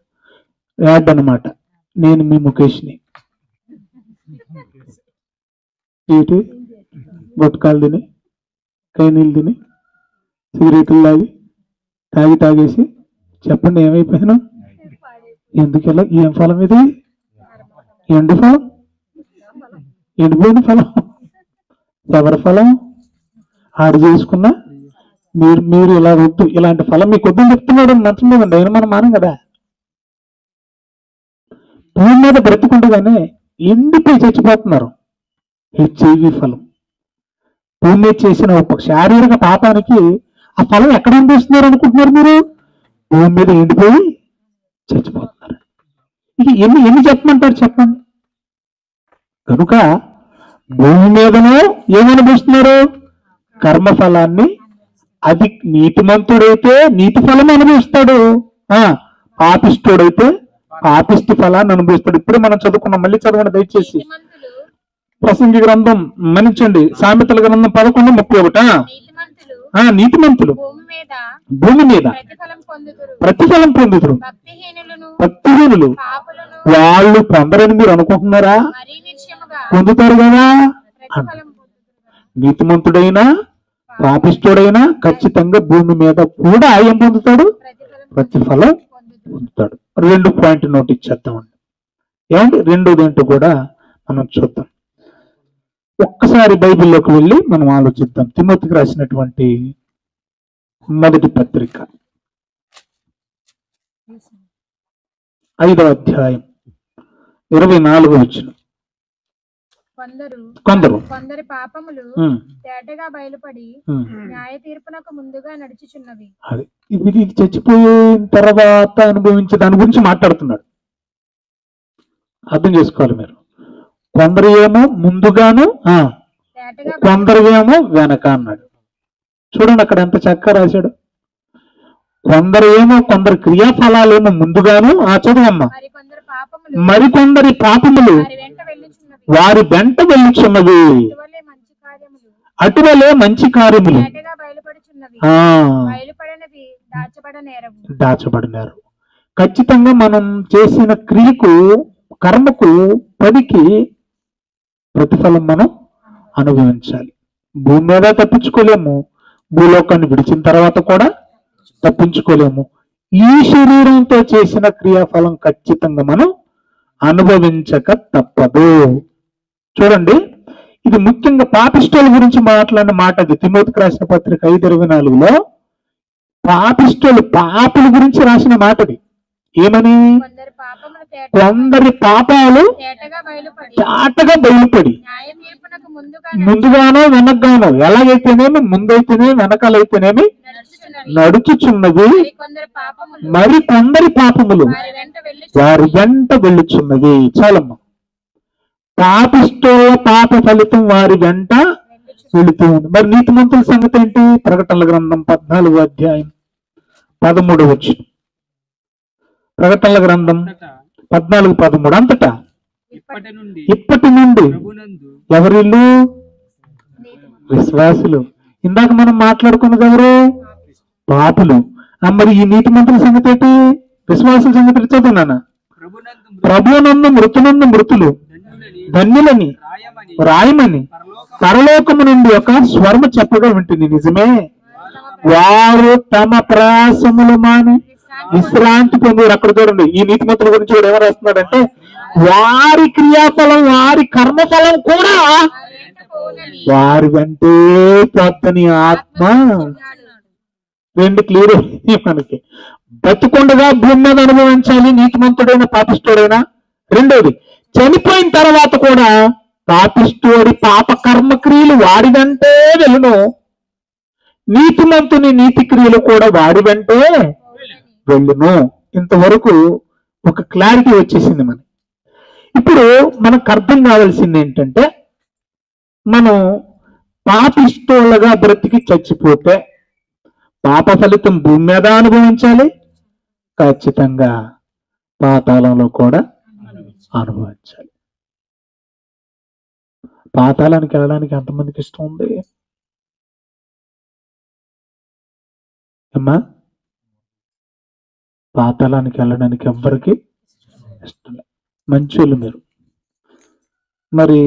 S1: యాడ్ అనమాట, నేను మీ ముఖేష్ని, ఏంటి గుట్కాలు తిని, కైనీళ్ళు తిని, సిగరెట్లు తాగేసి చెప్పండి ఏమైపోయాను? ఎందుకు ఇలా? ఏం ఫలం ఇది? ఎండు ఫలం, ఎండిపోయిన ఫలం. ఎవరి ఫలం? ఆడు చేసుకున్నా. మీరు ఇలా వద్దు, ఇలాంటి ఫలం మీకు వద్దని చెప్తున్నాడు. నచ్చలేదండి, ఆయన మనం మానం కదా. భూమి మీద బ్రతుకుండగానే ఎండిపోయి చచ్చిపోతున్నారు. హెచ్ఐవి ఫలం. భూమి మీద చేసిన ఒక శారీరక పాపానికి ఆ ఫలం ఎక్కడ అనిపిస్తున్నారు అనుకుంటున్నారు మీరు? భూమి మీద ఎండిపోయి చచ్చిపోతున్నారు. ఇది ఎన్ని చెప్పమంటారు చెప్పండి? కనుక భూమి మీదనే ఏమనిపిస్తున్నారు? కర్మఫలాన్ని. అది నీతిమంతుడైతే నీతి ఫలం అనుభవిస్తాడు, పాపిష్టుడైతే పాపిష్టి ఫలాన్ని అనుభవిస్తాడు. ఇప్పుడు మనం చదువుకున్నాం, మళ్ళీ చదవండి దయచేసి.
S2: నీతిమంతులు
S1: ప్రసంగి గ్రంథం మన్నించండి, సామెతల గ్రంథం 11:31. నీతిమంతులు
S2: భూమి మీద
S1: భూమి మీద
S2: ప్రతిఫలం పొందుదురు.
S1: ప్రతిఫలం పొందుతారు. భక్తిహీనులు
S2: పాపులను
S1: వాళ్ళు పొందరని మీరు అనుకుంటున్నారా?
S2: మరీ నిశ్చయముగా
S1: పొందుతారు కదా.
S2: ప్రతిఫలం పొందుదురు.
S1: నీతిమంతుడైనా పాపిష్టుడైనా ఖచ్చితంగా భూమి మీద కూడా ఏం పొందుతాడు? ప్రతిఫలం పొందుతాడు. 2 పాయింట్ నోట్ ఇచ్చేద్దామండి. ఏమంటే రెండోది ఏంటో కూడా మనం చూద్దాం. ఒక్కసారి బైబిల్లోకి వెళ్ళి మనం ఆలోచిద్దాం. తిమోతికి రాసినటువంటి మొదటి పత్రిక 5వ అధ్యాయం 24వ వచనం.
S2: కొందరి పాపములు తేటగా బయలుపడి న్యాయ తీర్పునకు ముందుగా నడుచుచున్నవి.
S1: ఇది చచ్చిపోయిన తర్వాత అనుభవించే దాని గురించి మాట్లాడుతున్నాడు. అర్థం చేసుకోవాలి మీరు. కొందరు ఏమో ముందుగాను, కొందరు ఏమో వెనక అన్నాడు. చూడండి అక్కడ ఎంత చక్కగా రాశాడు. కొందరు ఏమో కొందరు క్రియాఫలాలేమో ముందుగాను, చదువమ్మా, మరికొందరి పాపములు వారి వెంట వెళ్ళుచున్నవి, అటువలే మంచి కార్యములు దాచబడినారు. ఖచ్చితంగా మనం చేసిన క్రియకు, కర్మకు, పనికి ప్రతిఫలం మనం అనుభవించాలి. భూమి మీద తప్పించుకోలేము, భూలోకాన్ని విడిచిన తర్వాత కూడా తప్పించుకోలేము. ఈ శరీరంతో చేసిన క్రియాఫలం ఖచ్చితంగా మనం అనుభవించక తప్పదు. చూడండి, ఇది ముఖ్యంగా పాపిష్టుల గురించి మాట్లాడిన మాట. అది తిమోతికి రాసిన పత్రిక 5:24లో పాపిష్టులు, పాపుల గురించి రాసిన మాట. అది ఏమని? కొందరి పాపాలు చాటగా బయలుపడి ముందుగానో వెనక్గానో, ఎలాగైతేనేమి ముందైతేనేమి వెనకాలైతేనేమి నడుచుచున్నవి, మరి కొందరి పాపములు వారి వెంట వెళ్ళుచున్నవి. చాలమ్మా. పాపిష్టుల పాప ఫలితం వారి వెంట వెళుతూ ఉంది. మరి నీతిమంతుల సంగతి ఏంటి? ప్రకటనల గ్రంథం 14వ అధ్యాయం 13వ వచనం. ప్రకటనల గ్రంథం 14:13. అంతటా ఇప్పటి నుండి ఎవరిల్లు? విశ్వాసులు. ఇందాక మనం మాట్లాడుకున్నది ఎవరు? పాపులు. మరి ఈ నీతిమంతుల సంగతి ఏంటి? విశ్వాసుల సంగతి చదువునా? ప్రభునందు మృతులు ధన్యులని రాయమని పరలోకము నుండి ఒక స్వరము చెప్పడం వింటుంది. నిజమే, వారు తమ ప్రయాసములు మాని విశ్రాంతి పొందారు. అక్కడ చూడండి, ఈ నీతిమంతుల గురించి కూడా ఎవరు రాస్తున్నాడంటే, వారి క్రియాఫలం, వారి కర్మఫలం కూడా వారి వెంటే పోతని ఆత్మ. 2 క్లియర్ మనకి. బతుకుండగా భూమి మీద అనుభవించాలి నీతిమంతుడైన పాపిష్టుడైనా. రెండోది, చనిపోయిన తర్వాత కూడా పాపిష్టుడి పాప కర్మ క్రియలు వాడి వెంటే వెళ్ళును, నీతిమంతుని నీతి క్రియలు కూడా వాడి వెంటే వెళ్ళును. ఇంతవరకు ఒక క్లారిటీ వచ్చేసింది మనకి. ఇప్పుడు మనకు అర్థం కావాల్సింది ఏంటంటే, మనం పాపిష్టులుగా బ్రతికి చచ్చిపోతే పాప ఫలితం భూమి మీద అనుభవించాలి, ఖచ్చితంగా పాతాళంలో కూడా అనుభవించాలి. పాతాళానికి వెళ్ళడానికి ఎంతమందికి ఇష్టం ఉంది అమ్మా? పాతాళానికి వెళ్ళడానికి ఎవ్వరికి ఇష్టం లేదు. మంచోళ్ళు మీరు. మరి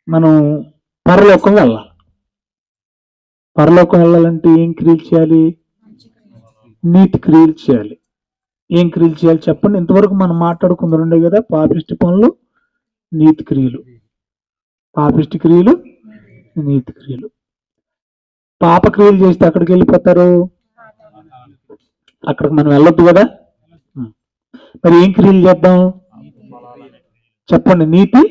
S1: మనం పరలోకం వెళ్ళాలి. పరలోకం వెళ్ళాలంటే ఏం క్రియలు చేయాలి? నీతి క్రియలు చేయాలి. ఏం క్రియలు చేయాలి చెప్పండి. ఇంతవరకు మనం మాట్లాడుకుందరు ఉండే కదా, పాపిష్టి పనులు, నీతి క్రియలు. పాపిష్టి క్రియలు, నీతి క్రియలు. పాప క్రియలు చేస్తే అక్కడికి వెళ్ళిపోతారు, అక్కడికి మనం వెళ్ళొద్దు కదా. మరి ఏం క్రియలు చేద్దాం చెప్పండి? నీతి.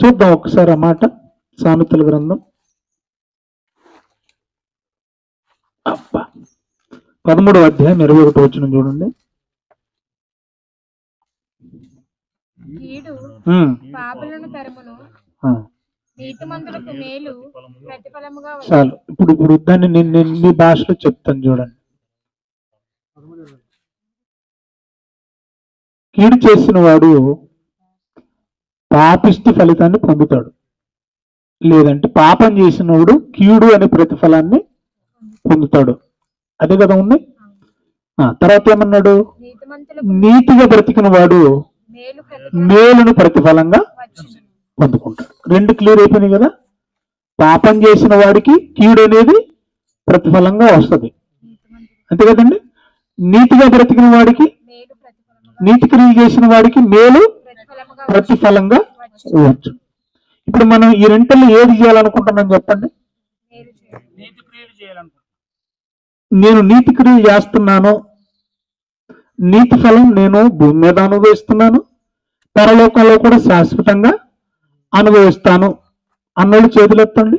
S1: చూద్దాం ఒకసారి ఆ మాట. సామెతల గ్రంథం 13వ అధ్యాయం 21వ వచనం చూడండి. చాలు. ఇప్పుడు దాన్ని నేను మీ భాషలో చెప్తాను చూడండి. కీడు చేసిన వాడు పాపిష్టి ఫలితాన్ని పొందుతాడు, లేదంటే పాపం చేసినవాడు కీడు అనే ప్రతిఫలాన్ని పొందుతాడు. అదే కదా ఉంది. తర్వాత ఏమన్నాడు? నీతిగా బ్రతికిన వాడు మేలును ప్రతిఫలంగా పొందుకుంటాడు. రెండు క్లియర్ అయిపోయినాయి కదా. పాపం చేసిన వాడికి కీడు అనేది ప్రతిఫలంగా వస్తుంది, అంతే కదండి. నీతిగా బ్రతికిన వాడికి, నీతి క్రియలు చేసిన వాడికి మేలు ప్రతిఫలంగా వచ్చు. ఇప్పుడు మనం ఈ రెంటిల్లో ఏది చేయాలనుకుంటున్నాం చెప్పండి? నేను నీతి క్రియలు చేస్తున్నాను, నీతి ఫలం నేను భూమి మీద అనుభవిస్తున్నాను, పరలోకంలో కూడా శాశ్వతంగా అనుభవిస్తాను అన్నోళ్ళు చేతులు ఎత్తండి.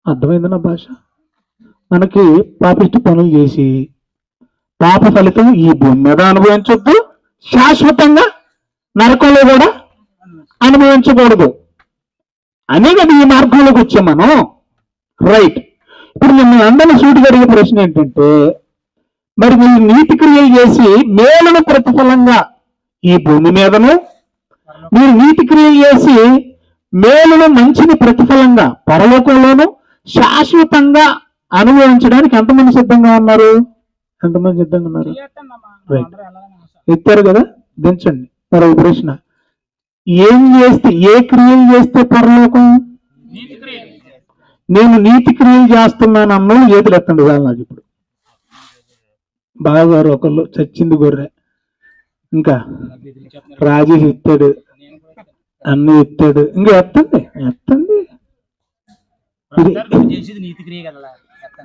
S1: అర్థమైంది నా భాష? మనకి పాపిష్టి పనులు చేసి పాప ఫలితం ఈ భూమి మీద అనుభవించొద్దు, శాశ్వతంగా నరకంలో కూడా అనుభవించకూడదు అనే కదా ఈ మార్గంలోకి వచ్చాం మనం. రైట్. ఇప్పుడు మిమ్మల్ని అందరినీ సూటిగా అడిగే ప్రశ్న ఏంటంటే, మరి మీరు నీతి క్రియలు చేసి మేలును ప్రతిఫలంగా ఈ భూమి మీదను, మీరు నీతి క్రియలు చేసి మేలును మంచిని ప్రతిఫలంగా పరలోకంలోను శాశ్వతంగా అనుభవించడానికి ఎంతమంది సిద్ధంగా ఉన్నారు? ఎంతమంది సిద్ధంగా ఉన్నారు? రైట్. ఎత్తారు కదా, దించండి. మరో ప్రశ్న, ఏం చేస్తే, ఏ క్రియలు చేస్తే పరలోకం? నేను నీతి క్రియలు చేస్తున్నాను అన్న ఏదులు ఎత్తండి వాళ్ళు. నాకు ఇప్పుడు బావగారు ఒకళ్ళు చచ్చింది గొర్రె, ఇంకా రాజేష్ ఎత్తాడు, అన్ని ఎత్తాడు, ఇంకా ఎత్తండి ఎత్తండి.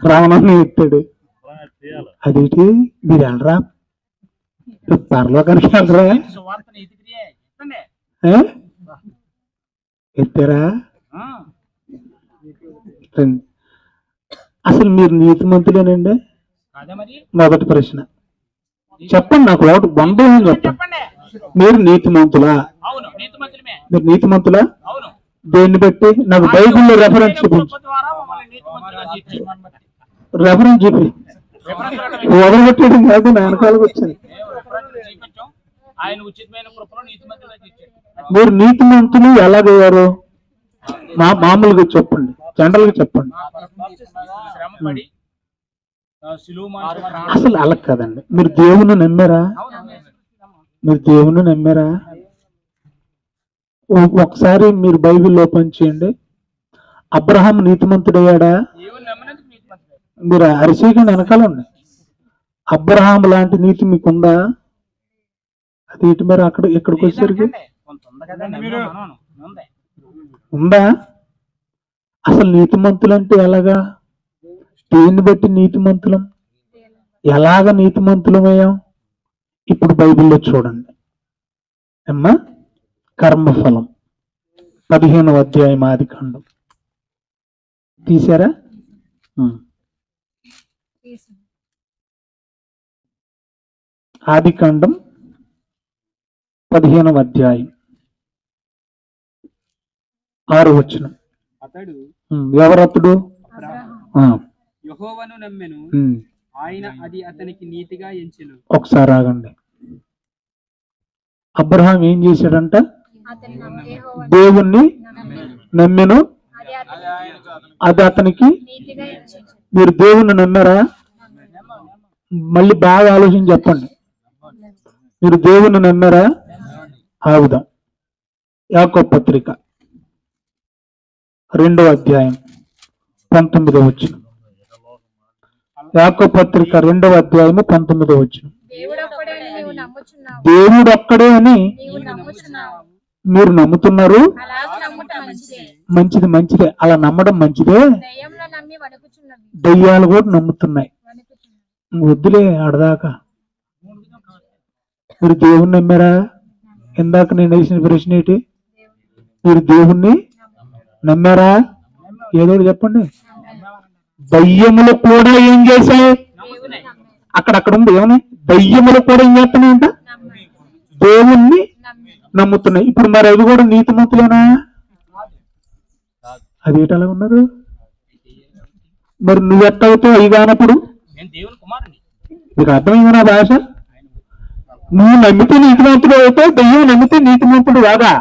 S1: రావణాన్ని ఎత్తాడు. అదేంటి మీరు వెళ్ళరా, పరలోకానికి వెళ్ళరా? ఎత్తారా? అసలు మీరు నీతిమంతులేనండి? మొదటి ప్రశ్న చెప్పండి, నాకు ఒకటి బంధం చెప్పండి. మీరు నీతిమంతులా? మీరు నీతిమంతులా? దేన్ని బట్టి? నాకు బైబిల్లో రెఫరెన్స్ చూపించు. రెఫరెన్స్ చూపి. వదలగొట్టేయడం కాదు, నా వెనకాలకు వచ్చింది. మీరు నీతిమంతులు ఎలాగయ్యారు? మామూలుగా చెప్పండి, జనరల్ గా చెప్పండి. అసలు అలా కదండి. మీరు దేవుని నమ్మారా? మీరు దేవుని నమ్మారా? ఒకసారి మీరు బైబిల్ ఓపెన్ చేయండి. అబ్రహాం నీతిమంతుడయ్యాడా? మీరు అరిసేకండి, వెనకాలండి. అబ్రహాం లాంటి నీతి మీకుందా? అది ఇటు మరి అక్కడ ఇక్కడికి వచ్చేసరికి ఉందా? అసలు నీతిమంతులు అంటే ఎలాగా? దేన్ని బట్టి నీతిమంతులం? ఎలాగ నీతిమంతులమయ్యాం? ఇప్పుడు బైబిల్లో చూడండి అమ్మా. కర్మఫలం 15వ అధ్యాయం ఆదికాండం తీసారా? ఆదికాండం 15వ అధ్యాయం 6వ వచనం.
S3: అతడు
S1: ఎవరతడు?
S3: యెహోవాను నమ్మెను, ఆయన అది అతనికి నీతిగా ఎంచెను.
S1: ఒకసారి ఆగండి. అబ్రహాం ఏం చేశాడంట? దేవుణ్ణి నమ్మెను, అది అతనికి. మీరు దేవుణ్ణి నమ్మారా? మళ్ళీ బాగా ఆలోచించి చెప్పండి. మీరు దేవుణ్ణి నమ్మారా? ఆగుదాం. యాకోబు పత్రిక 2వ అధ్యాయం 19వ వచనం. యాకోబు పత్రిక 2వ అధ్యాయము 19వ వచనం. దేవుడు ఒక్కడే అని మీరు నమ్ముతున్నారు. మంచిది మంచిదే, అలా నమ్మడం మంచిదే. దయ్యాలు కూడా నమ్ముతున్నాయి. వద్దులే ఆడదాకా. మీరు దేవుణ్ణి నమ్మారా? ఇందాక నేను వేసిన ప్రశ్న ఏంటి? మీరు దేవుణ్ణి నమ్మారా? ఏదో చెప్పండి. దయ్యములు కూడా ఏం చేశాయి? అక్కడ ఉంది ఏమని? దయ్యములు కూడా ఏం చేస్తున్నాయంట? దేవుణ్ణి నమ్ముతున్నాయి. ఇప్పుడు మరి అవి కూడా నీతిమంతులేనా? అదేంటి అలా ఉన్నారు? మరి నువ్వు ఎట్టవుతావు అవి కానప్పుడు? మీకు అర్థమైంది నా భాష? నువ్వు నమ్మితే నీతిమంతుడు అయితే దెయ్యం నమ్మితే నీతిమంతుడు కాదా?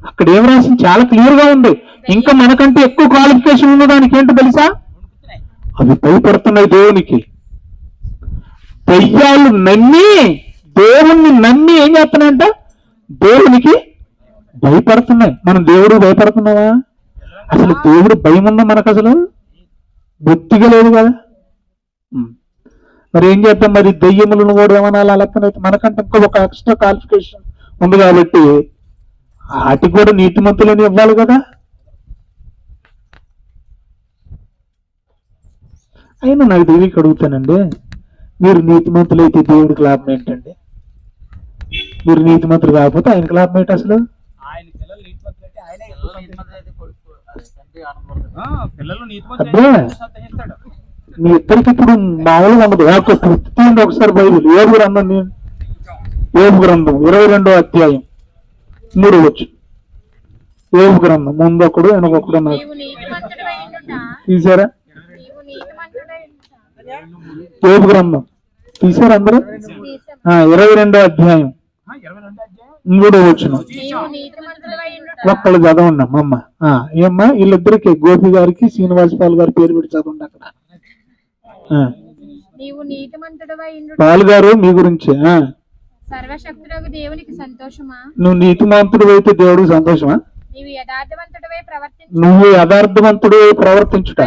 S1: అక్కడ ఏం రాసింది చాలా క్లియర్ గా ఉంది. ఇంకా మనకంటే ఎక్కువ క్వాలిఫికేషన్ ఉన్న దానికి ఏంటో తెలుసా? అవి భయపడుతున్నాయి దేవునికి. దెయ్యాలు నమ్మి దేవుణ్ణి నమ్మి ఏం చేస్తున్నాయంట? దేవునికి భయపడుతున్నాయి. మనం దేవుడు భయపడుతున్నావా? అసలు దేవుడు భయం ఉందా మనకు? అసలు బొత్తిగా లేదు కదా. మరి ఏం చేద్దాం? మరి దెయ్యములను కూడా ఏమన్నా లెక్కనైతే మనకంటే ఇంకా ఒక ఎక్స్ట్రా క్వాలిఫికేషన్ ఉంది కాబట్టి వాటికి కూడా నీతిమంతులని ఇవ్వాలి కదా. అయినా నాకు దేవుడికి అడుగుతానండి, మీరు నీతిమంతులు అయితే దేవుడికి లాభం ఏంటండి? మీరు నీతిమంతులు కాకపోతే ఆయనకి లాభం ఏంటి అసలు? అబ్బే మీ ఇద్దరికి ఇప్పుడు మామూలుగా ఉండదు. తీయండి ఒకసారి బైబిల్. యోబు గ్రంథం, యోబు గ్రంథం 22వ అధ్యాయం 3 వచ్చు. యోబు గ్రంథం ముందు ఒకడు వెనకొకడు ఉన్నారు, తీసారా? యోబు గ్రంథం తీసారు అందరూ? 22వ అధ్యాయం 3 వచ్చును. ఒక్కళ్ళు చదవండి అమ్మ. ఏమ్మా వీళ్ళిద్దరికి గోపి గారికి శ్రీనివాసపాల్ గారి పేరు పెట్టి చదవండి అక్కడ. పాల్ గారు మీ గురించి
S2: సర్వశక్తుడగు దేవునికి సంతోషమా?
S1: నువ్వు నీతిమంతుడు అయితే దేవుడికి సంతోషమా? నువ్వు యథార్థవంతుడు ప్రవర్తించుట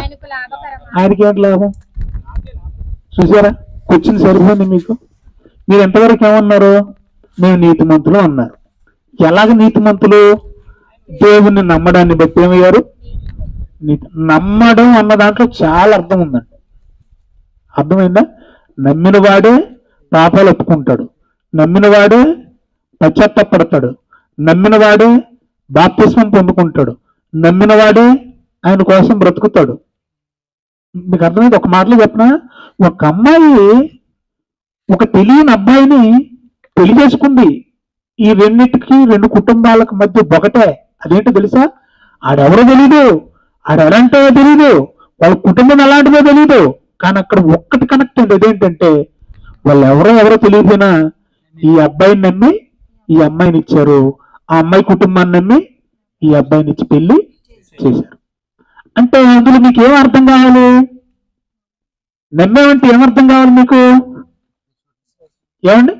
S1: ఆయనకి ఏంటి లాభం? చూసారా? క్వశ్చన్ సరిపోయింది మీకు. మీరు ఎంతవరకు ఏమన్నారు? మేము నీతిమంతులు అన్నారు. ఎలాగ నీతిమంతులు? దేవుణ్ణి నమ్మడాన్ని బట్టి ఏమయ్యారు? నమ్మడం అన్న దాంట్లో చాలా అర్థం ఉందండి. అర్థమైందా? నమ్మిన వాడే పాపాలు ఒప్పుకుంటాడు, నమ్మిన వాడే పశ్చాత్తాపడతాడు, నమ్మిన వాడే బాప్తిస్మం పొందుకుంటాడు, నమ్మిన వాడే ఆయన కోసం బ్రతుకుతాడు. మీకు అర్థమైంది? ఒక మాటలో చెప్పనా, ఒక అమ్మాయి ఒక తెలియని అబ్బాయిని పెళ్లి చేసుకుంది. ఈ రెండింటికి, రెండు కుటుంబాలకు మధ్య ఒకటే. అదేంటో తెలుసా? ఆడెవరో తెలీదు, ఆడెలాంటో తెలీదు, వాళ్ళ కుటుంబం ఎలాంటిదో తెలీదు. కానీ అక్కడ ఒక్కటి కనెక్ట్ అండి. అదేంటంటే వాళ్ళు ఎవరో తెలియపోయినా ఈ అబ్బాయిని నమ్మి ఈ అమ్మాయిని ఇచ్చారు, ఆ అమ్మాయి కుటుంబాన్ని నమ్మి ఈ అబ్బాయిని ఇచ్చి పెళ్లి చేశారు. అంటే అందులో మీకు ఏం అర్థం కావాలి? నమ్మేమంటే ఏమర్థం కావాలి మీకు? ఏమండి?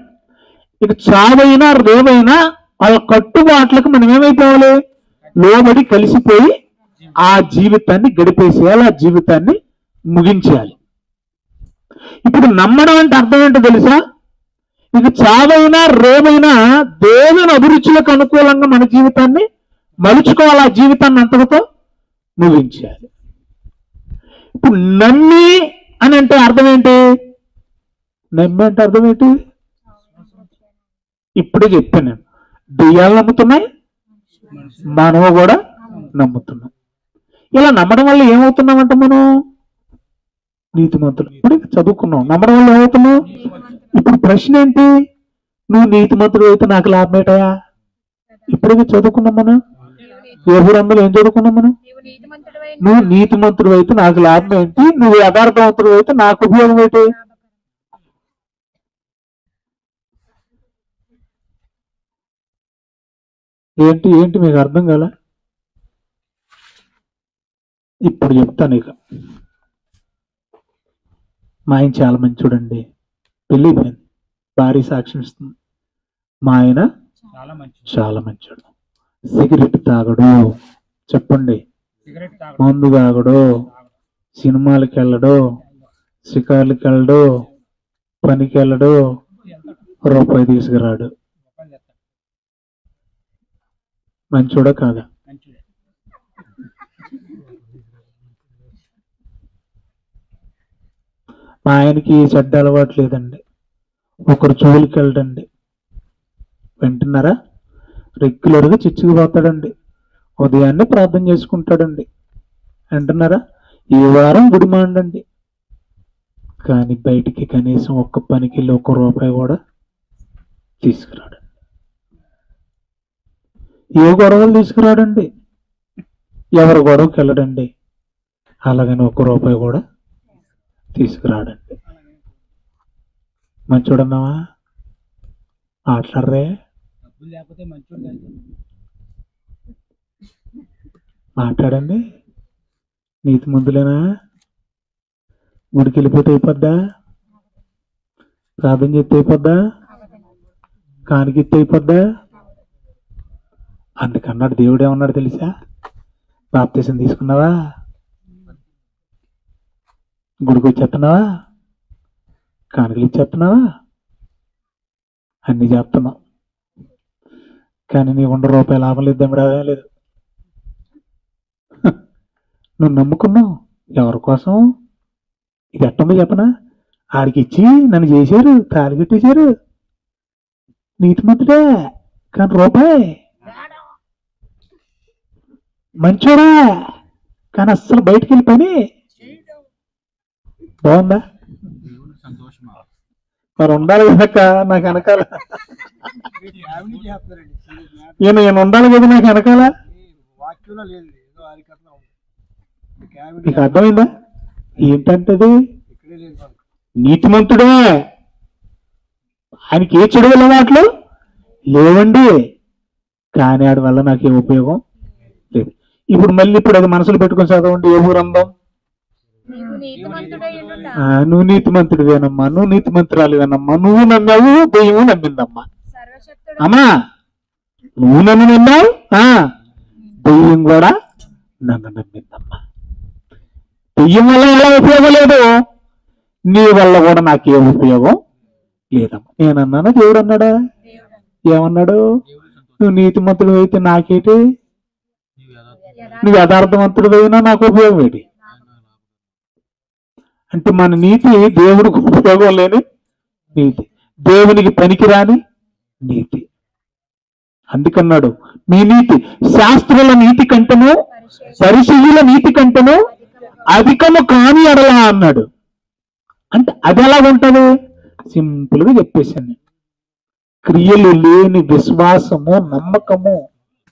S1: ఇక చావైనా రేవైనా వాళ్ళ కట్టుబాట్లకు మనం ఏమైపోవాలి? లోబడి కలిసిపోయి ఆ జీవితాన్ని గడిపేసేయాలి, ఆ జీవితాన్ని ముగించేయాలి. ఇప్పుడు నమ్మడం అంటే అర్థం ఏంటో తెలుసా? ఇక చావైనా రేవైనా దేవుని అభిరుచులకు అనుకూలంగా మన జీవితాన్ని మలుచుకోవాలి, ఆ జీవితాన్ని అంతటితో ముగించేయాలి. ఇప్పుడు నమ్మి అని అంటే అర్థం ఏంటి? నమ్మి అంటే అర్థం ఏంటి? ఇప్పుడే చెప్పాను నేను. దెయ్యాలు నమ్ముతున్నాయి, మనము కూడా నమ్ముతున్నాం. ఇలా నమ్మడం వల్ల ఏమవుతున్నామంటే మనం నీతిమంతులు. ఇప్పుడు చదువుకున్నాం, నమ్మడం వల్ల ఏమవుతున్నావు? ఇప్పుడు ప్రశ్న ఏంటి? నువ్వు నీతిమంతుడు అయితే నాకు లాభం ఏంటయా? ఇప్పుడే చదువుకున్నాం మనం. యోబు గ్రంథంలో ఏం చదువుకున్నాం మనం? నువ్వు నీతిమంతుడు అయితే నాకు లాభం ఏంటి? నువ్వు యథార్థవంతుడు అయితే నాకు ఉపయోగం ఏంటి? ఏంటి ఏంటి మీకు అర్థం కాల? ఇప్పుడు చెప్తాను. ఇక మా ఆయన చాలా మంచోడండి, పెళ్ళిపోయింది, భార్య సాక్ష్యం ఇస్తుంది. మా ఆయన చాలా మంచోడు, సిగరెట్ తాగడు, చెప్పండి, మందు తాగడు, సినిమాలకి వెళ్ళడు, షికార్లకి వెళ్ళడు, పనికి వెళ్ళడు, రూపాయి తీసుకురాడు. మంచోడా కాదా? మా ఆయనకి చెడ్డ అలవాటు లేదండి. ఒకరు జోలికి వెళ్ళడండి, వింటున్నారా? రెగ్యులర్గా చర్చికి పోతాడండి, ఉదయాన్నే ప్రార్థన చేసుకుంటాడండి, వింటున్నారా? ఈ వారం గుడి మాండండి. కానీ బయటికి కనీసం ఒక్క పనికి వెళ్ళి 1 రూపాయి కూడా తీసుకురాడండి. ఏ గొడవలు తీసుకురాడండి, ఎవరి గొడవకి వెళ్ళడండి, అలాగని 1 రూపాయి కూడా తీసుకురాడండి. మంచోడన్నావా? మాట్లాడరే,
S3: డబ్బులు లేకపోతే మంచోడు కాదు.
S1: మాట్లాడండి. నీతి మంతులేనా? గుడికి వెళ్ళిపోతే అయిపోద్దా? ప్రార్థన చేస్తే అయిపోద్దా? కానికిస్తే అయిపోద్దా? అందుకన్నాడు దేవుడు ఏమన్నాడు తెలుసా? బాప్తీసం తీసుకున్నావా? గుడికి వచ్చేస్తున్నావా? కానుకలు ఇచ్చేస్తున్నావా? అన్ని చేస్తున్నావు, కానీ నీ 100 రూపాయల లాభం లేదు, దమ్మిడా లేదు. నువ్వు నమ్ముకున్నావు ఎవరి కోసం? ఇది ఎట్టుందో చెప్పనా? ఆడికి ఇచ్చి నన్ను చేశారు, తాళి కట్టేశారు. నీతిమంతుడే కానీ రూపాయి, మంచోడా కానీ అస్సలు బయటికి వెళ్ళి పని. బాగుందా?
S3: దేవుడు సంతోషమా?
S1: మరి ఉండాలి కనుక నాకు వెనకాల ఈయన ఉండాలి కదా నాకు వెనకాల.
S3: వాక్యంలో లేదు, ఏదో హరికథలో ఉంది.
S1: నీకు అర్థమైందా ఏంటంటది?
S3: ఇక్కడే లేదు.
S1: నీతిమంతుడే, ఆయనకి ఏ చెడు అలవాట్లు లేవండి, కానీ ఆడి వల్ల నాకేం ఉపయోగం లేదు. ఇప్పుడు అది మనసులో పెట్టుకొని చదవండి. ఏ గ్రంథం? నువ్వు నీతిమంతుడివేనమ్మా, నువ్వు నీతిమంతురాలివేనమ్మా, నువ్వు నమ్మావు, దెయ్యము నమ్మిందమ్మా. అమ్మా నువ్వు నన్ను నమ్మావు, దెయ్యం కూడా నన్ను నమ్మిందమ్మా. దెయ్యం వల్ల ఎలా ఉపయోగం లేదు, నీ వల్ల కూడా నాకేం ఉపయోగం లేదమ్మా. నేనన్నానా దేవుడు అన్నాడా? ఏమన్నాడు? నువ్వు నీతిమంతుడు అయితే నాకేటి, నువ్వు యథార్థవంతుడు అయినా నాకు ఉపయోగం ఏంటి? అంటే మన నీతి దేవుడికి ఉపయోగం లేని నీతి, దేవునికి పనికిరాని నీతి. అందుకన్నాడు మీ నీతి శాస్త్రుల నీతి కంటేను పరిశీల నీతి కంటేను అధికము కాని ఎడలా అన్నాడు. అంటే అది ఎలాగుంటది? సింపుల్ గా చెప్పేశాను. క్రియలు లేని విశ్వాసము, నమ్మకము,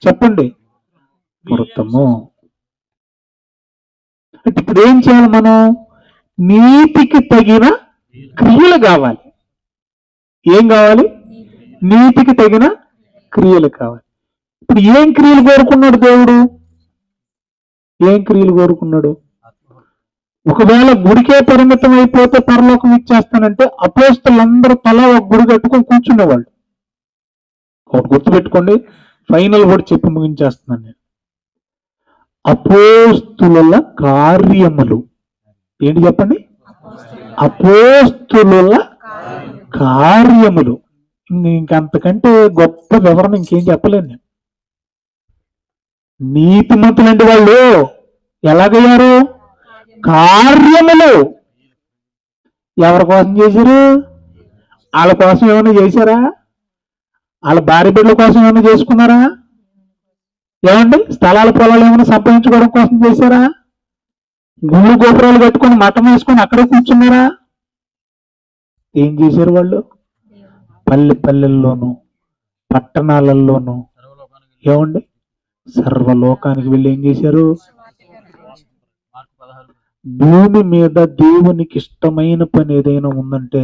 S1: చెప్పండి, మృతము. అంటే ఇప్పుడు ఏం చేయాలి మనం? నీతికి తగిన క్రియలు కావాలి. ఏం కావాలి? నీతికి తగిన క్రియలు కావాలి. ఇప్పుడు ఏం క్రియలు కోరుకున్నాడు దేవుడు? ఏం క్రియలు కోరుకున్నాడు? ఒకవేళ గుడికే పరిమితం అయిపోతే పరలోకం ఇచ్చేస్తానంటే అపోస్తలులందరూ తల ఒక గుడి కట్టుకొని కూర్చునేవాళ్ళు. ఒకటి గుర్తుపెట్టుకోండి, ఫైనల్ కూడా చెప్పి ముగించేస్తున్నాను నేను. అపోస్తుల కార్యములు ఏంటి చెప్పండి? అపోస్తుల కార్యములు. ఇంకంతకంటే గొప్ప వివరణ ఇంకేం చెప్పలేను నేను. నీతిమంతులంటే వాళ్ళు ఎలాగయ్యారు? కార్యములు. ఎవరి కోసం చేశారు? వాళ్ళ కోసం ఏమైనా చేశారా? వాళ్ళ భార్య బిడ్డల కోసం ఏమైనా చేసుకున్నారా? ఏమండి స్థలాల పొలాలు ఏమైనా సంపాదించుకోవడం కోసం చేశారా? గుళ్ళు గోపురాలు కట్టుకొని మఠం వేసుకొని అక్కడే కూర్చున్నారా? ఏం చేశారు వాళ్ళు? పల్లెల్లోనూ పట్టణాలలోనూ ఏమండి సర్వలోకానికి వెళ్ళి ఏం చేశారు? భూమి మీద దేవునికి ఇష్టమైన పని ఏదైనా ఉందంటే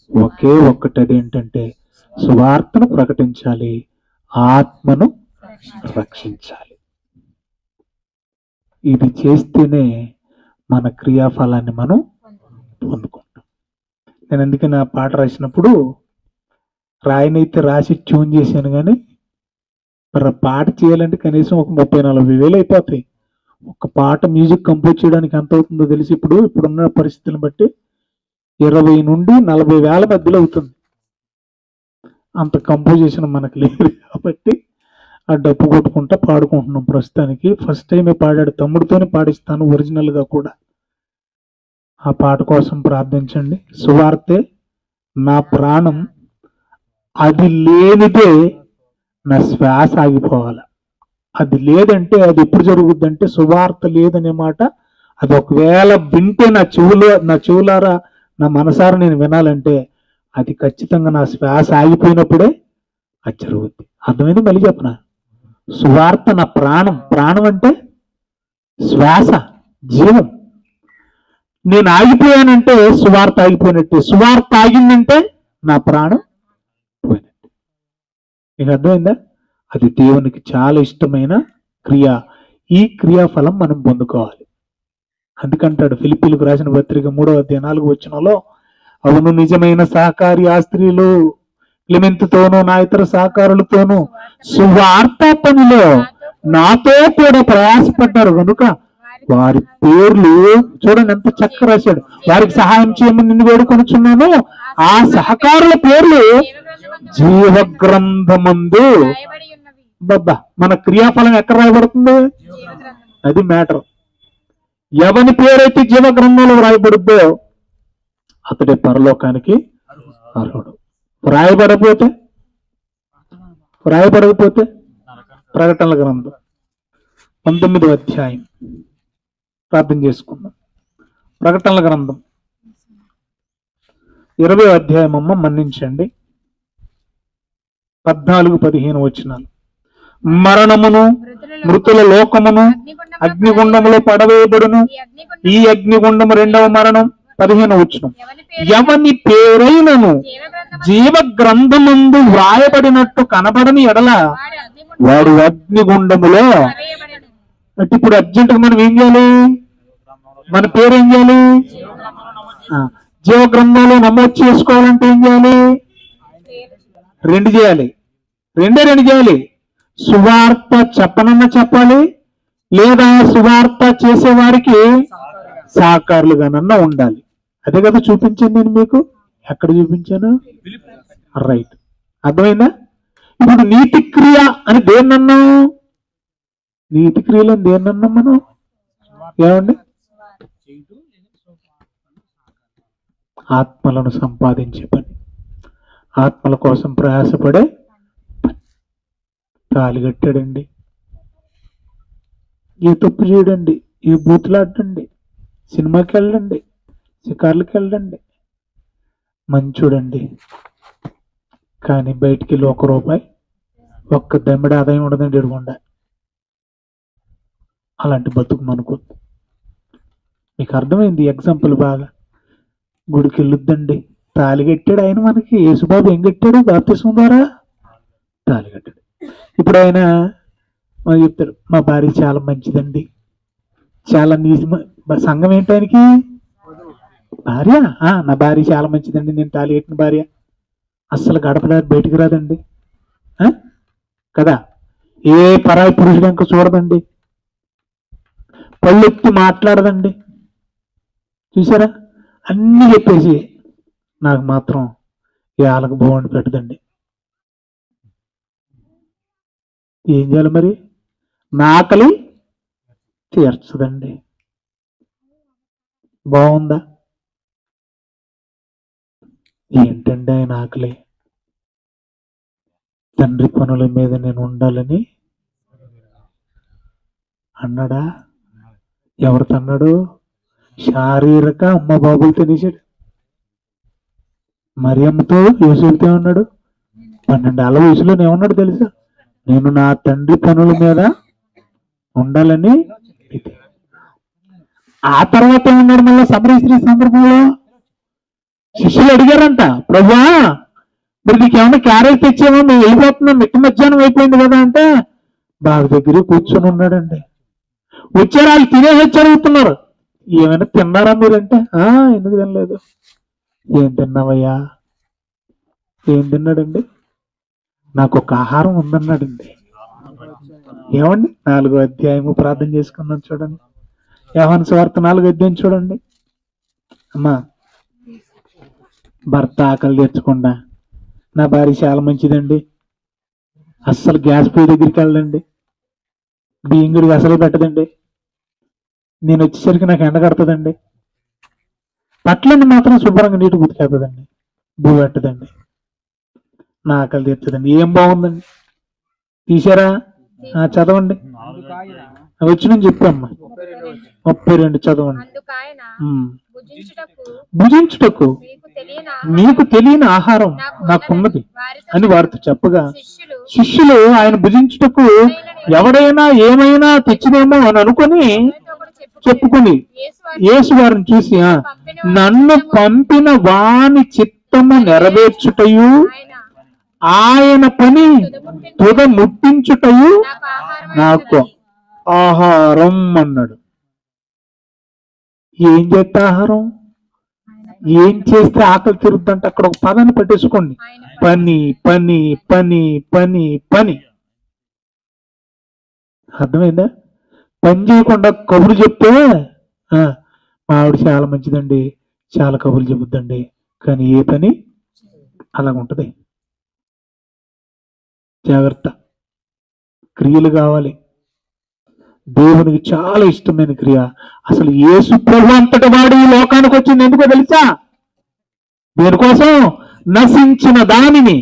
S1: ఒకే ఒక్కటి, అదేంటంటే సువార్తను ప్రకటించాలి, ఆత్మను రక్షించాలి. ఇది చేస్తేనే మన క్రియాఫలాన్ని మనం పొందుకుంటాం. నేను అందుకని ఆ పాట రాసినప్పుడు రాయనైతే రాసి ట్యూన్ చేశాను, కానీ మరి ఆ పాట చేయాలంటే కనీసం ఒక 30-40 వేలు అయిపోతాయి. ఒక పాట మ్యూజిక్ కంపోజ్ చేయడానికి ఎంత అవుతుందో తెలిసి ఇప్పుడున్న పరిస్థితులను బట్టి 20 నుండి 40 వేల మధ్యలో అవుతుంది. అంత కంపోజిషన్ మనకు లేదు కాబట్టి ఆ డప్పు కొట్టుకుంటా పాడుకుంటున్నాం ప్రస్తుతానికి. ఫస్ట్ టైమే పాడాడు, తమ్ముడితోనే పాడిస్తాను ఒరిజినల్గా కూడా. ఆ పాట కోసం ప్రార్థించండి. సువార్తే నా ప్రాణం, అది లేనిదే నా శ్వాస ఆగిపోవాలి. అది లేదంటే అది ఎప్పుడు జరుగుద్దంటే, సువార్త లేదనే మాట అది ఒకవేళ వింటే నా చెవులారా నా మనసారా నేను వినాలంటే అది ఖచ్చితంగా నా శ్వాస ఆగిపోయినప్పుడే అది జరుగుద్ది. అర్థమైంది? మళ్ళీ చెప్పనా? సువార్త నా ప్రాణం. ప్రాణం అంటే శ్వాస, జీవం. నేను ఆగిపోయానంటే సువార్త ఆగిపోయినట్టే, సువార్త ఆగిందంటే నా ప్రాణం పోయినట్టే. మీకు అర్థమైందా? అది దేవునికి చాలా ఇష్టమైన క్రియ. ఈ క్రియాఫలం మనం పొందుకోవాలి. అందుకంటాడు ఫిలిప్పీలకు రాసిన పత్రిక 3వ అధ్యాయం 4వ వచనంలో, అవును నిజమైన సహకారి ఆ స్త్రీలు క్లెమెంతుతోనూ నా ఇతర సహకారులతోనూ సువార్త పనిలో నాతో కూడా ప్రయాసపడ్డారు కనుక వారి పేర్లు చూడండి ఎంత చక్కగా రాశాడు. వారికి సహాయం చేయమని నిన్ను వేడుకొనుచున్నాను, ఆ సహకారుల పేర్లు జీవగ్రంథమందు.
S2: రాయబడి ఉన్నవి.
S1: బాబా, మన క్రియాఫలం ఎక్కడ రాయబడుతుంది?
S2: జీవగ్రంథం.
S1: అది మ్యాటర్. ఎవని పేరైతే జీవ గ్రంథంలో రాయబడుద్దో అతడే పరలోకానికి అర్హుడు. రాయబడకపోతే ప్రకటనల గ్రంథం 19వ అధ్యాయం ప్రార్థన చేసుకుందాం. ప్రకటనల గ్రంథం 20వ అధ్యాయం అమ్మ మన్నించండి, 14-15 వచనాలు. మరణమును మృతుల లోకమును అగ్నిగుండములో పడవేయబడును. ఈ అగ్నిగుండము 2వ మరణం. 15వ వచనం. ఎవని పేరైనను జీవ గ్రంథమందు వ్రాయబడినట్టు కనబడని ఎడల వాడు అగ్నిగుండములో. అంటే ఇప్పుడు అర్జెంటుగా మనం ఏం చేయాలి? మన పేరు ఏం చేయాలి? జీవ గ్రంథంలో నమోదు చేసుకోవాలంటే ఏం చేయాలి? రెండు చేయాలి. రెండు చేయాలి. సువార్త చెప్పనన్నా చెప్పాలి, లేదా సువార్త చేసేవారికి సహకారులుగానన్నా ఉండాలి. అదే కదా చూపించాను నేను మీకు. ఎక్కడ చూపించాను? రైట్, అర్థమైందా? ఇప్పుడు నీతి క్రియ అని దేన్నన్నాం? నీతి క్రియలు అని దేన్నన్నాం మనం? ఏమండి? ఆత్మలను సంపాదించే పని, ఆత్మల కోసం ప్రయాసపడే పని. తాళి కట్టాడండి, ఏ తప్పు చేయడండి, ఏ బూతులాడండి, సినిమాకి వెళ్ళండి, షికార్లకి వెళ్ళండి, మంచోడండి. కానీ బయటికి వెళ్ళి ₹1 ఒక్క దమ్మిడి ఆదాయం ఉండదండి ఎడుగుండా. అలాంటి బతుకు మనకొద్దు. మీకు అర్థమైంది ఎగ్జాంపుల్ బాగా. గుడికి వెళ్ళొద్దండి, తాళి కట్టాడు ఆయన మనకి. యేసుబాబు ఏం కట్టాడు? బాప్తిస్మం ద్వారా తాళి కట్టాడు. ఇప్పుడు ఆయన మనకు చెప్తాడు, మా భార్య చాలా మంచిదండి, చాలా సంఘం ఏంటి ఆయనకి? భార్య. నా భార్య చాలా మంచిదండి, నేను తాళి కట్టిన భార్య అస్సలు గడపలేదు, బయటికి రాదండి కదా. ఏ పరాయి పురుషుడు ఇంకా చూడదండి, పళ్ళెత్తి మాట్లాడదండి. చూసారా? అన్ని చెప్పేసి నాకు మాత్రం ఏ ఆలకు బాగుండి పెట్టదండి. ఏం చేయాలి మరి? నా ఆకలి తీర్చదండి. బాగుందా? ఏంటండి ఆయన ఆకలి? తండ్రి పనుల మీద నేను ఉండాలని అన్నాడా? ఎవరితో అన్నాడు? శారీరక అమ్మ బాబులు తినేసాడు. మరియమ్మతో యూసుఫ్తో ఏమన్నాడు? 12 ఏళ్ల వయసులోనే ఏమన్నాడు తెలుసా? నేను నా తండ్రి పనుల మీద ఉండాలని. ఆ తర్వాత ఏమన్నాడు? మళ్ళీ సమరయ స్త్రీ సందర్భంలో శిష్యులు అడిగారంట, ప్రభువా మరి నీకు ఏమన్నా క్యారేజ్ తెచ్చామో, మేము వెళ్ళిపోతున్నాం, మిట్ట మధ్యాహ్నం అయిపోయింది కదా అంటే బావి దగ్గర కూర్చొని ఉన్నాడండి. వచ్చారు, వాళ్ళు తినేసి అడుగుతున్నారు, ఏమైనా తిన్నారా మీరంటే ఎందుకు తినలేదు. ఏం తిన్నావయ్యా? ఏం తిన్నాడండి? నాకు ఒక ఆహారం ఉందన్నాడండి. ఏమండి? 4వ అధ్యాయము ప్రార్థన చేసుకుందాం చూడండి. యోహాను సువార్త 4వ అధ్యాయం చూడండి. అమ్మా, భర్త ఆకలి తెచ్చకుండా, నా భార్య చాలా మంచిదండి, అస్సలు గ్యాస్ పొయ్యి దగ్గరికి వెళ్ళండి, బియ్యం గుడికి అసలు పెట్టదండి, నేను వచ్చేసరికి నాకు ఎండ కడుతుందండి, పట్లని మాత్రం శుభ్రంగా నీటి గుర్తుకెళ్తుందండి, భూ పెట్టదండి, నా ఆకలి తీర్చదండి. ఏం బాగుందండి? తీసారా? చదవండి, వచ్చి నేను చెప్పమ్మా 32 చదవండి. భుజించుటకు మీకు తెలియని ఆహారం నాకున్నది అని వారితో చెప్పగా, శిష్యులు ఆయన భుజించుటకు ఎవడైనా ఏమైనా తెచ్చినేమో అని అనుకుని చెప్పుకుని యేసు వారిని చూసి నన్ను పంపిన వాని చిత్తము నెరవేర్చుటయు ఆయన పని తుద ముట్టించుటయు నాకు ఆహారం అన్నాడు. ఏం చేస్తే ఆహారం? ఏం చేస్తే ఆకలి తీరుద్దంటే అక్కడ ఒక పదాన్ని పెట్టేసుకోండి, పని పని పని పని పని. అర్థమైందా? పని చేయకుండా కబుర్లు చెప్తే మా ఆవిడ చాలా మంచిదండి, చాలా కబుర్లు చెబుద్దండి, కానీ ఏ పని అలాగుంటది. జాగ్రత్త. క్రియలు కావాలి. దేవునికి చాలా ఇష్టమైన క్రియ. అసలు యేసు ప్రభు అంతటి వాడు ఈ లోకానికి వచ్చింది ఎందుకో తెలుసా? దేనికోసం? నశించిన దానిని.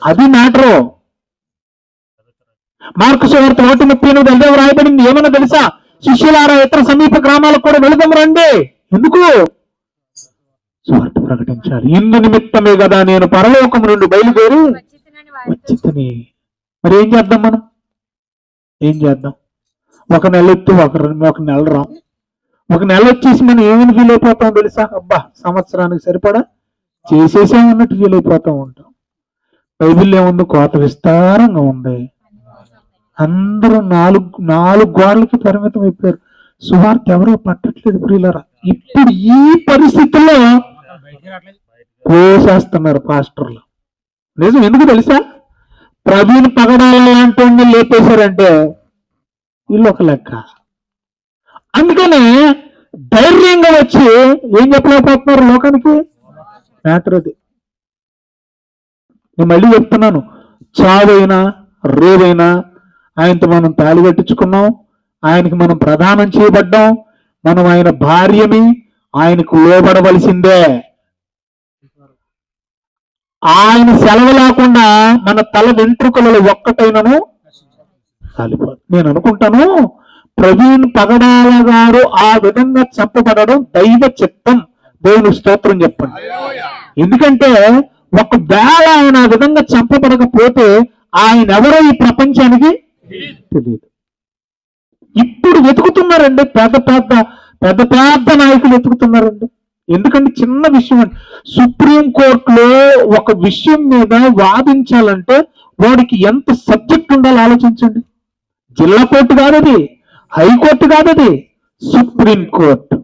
S1: అది మ్యాటరు. మార్కు సువార్త 1:38 అదే రాయబడింది. ఏమన్నా తెలుసా? శిష్యులారా ఇతర సమీప గ్రామాలకు కూడా వెళదాం రండి. ఎందుకు? సువార్త ప్రకటించాలి. ఇందు నిమిత్తమే కదా నేను పరలోకం నుండి బయలుదేరి వచ్చితిని. మరి ఏం చేద్దాం? మనం ఏం చేద్దాం? ఒక నెల ఎత్తి ఒక నెల రాం. ఒక నెల వచ్చేసి మనం ఏమని ఫీల్ అయిపోతాం తెలుసా? అబ్బా సంవత్సరానికి సరిపడా చేసేసామన్నట్టు ఫీల్ అయిపోతూ ఉంటాం. బైబిల్ ఏముంది? కోత విస్తారంగా ఉంది. అందరూ నాలుగు గోడలకి పరిమితం అయిపోయారు. సువార్త ఎవరో పట్టట్లేదు ప్రియులారా. ఇప్పుడు ఈ పరిస్థితుల్లో కోసేస్తున్నారు పాస్టర్లు. నిజం. ఎందుకు తెలుసా? ప్రవీణ్ పగడాల లాంటి వాడిని లేపేశారంటే వీళ్ళు ఒక లెక్క. అందుకని ధైర్యంగా వచ్చి ఏం చెప్పలేకపోతున్నారు లోకానికి? మ్యాటర్ అది. నేను మళ్ళీ చెప్తున్నాను, చావైనా రేవైనా ఆయనతో మనం తాళి కట్టించుకున్నాం, ఆయనకి మనం ప్రదానం చేయబడ్డాం, మనం ఆయన భార్యని, ఆయనకు లోబడవలసిందే. ఆయన సెలవు లేకుండా మన తల వెంట్రుకలలో ఒక్కటైనను కాలిపోదు. నేను అనుకుంటాను ప్రవీణ్ పగడాల గారు ఆ విధంగా చంపబడడం దైవ చిత్తం. దేవుని స్తోత్రం చెప్పండి. ఎందుకంటే ఒకవేళ ఆయన ఆ విధంగా చంపబడకపోతే ఆయన ఎవరో ఈ ప్రపంచానికి తెలియదు. ఇప్పుడు వెతుకుతున్నారండి, పెద్ద పెద్ద నాయకులు వెతుకుతున్నారండి. ఎందుకంటే చిన్న విషయం అండి. సుప్రీంకోర్టులో ఒక విషయం మీద వాదించాలంటే వాడికి ఎంత సబ్జెక్ట్ ఉండాలో ఆలోచించండి. జిల్లా కోర్టు కాదది, హైకోర్టు కాదది, సుప్రీంకోర్టు.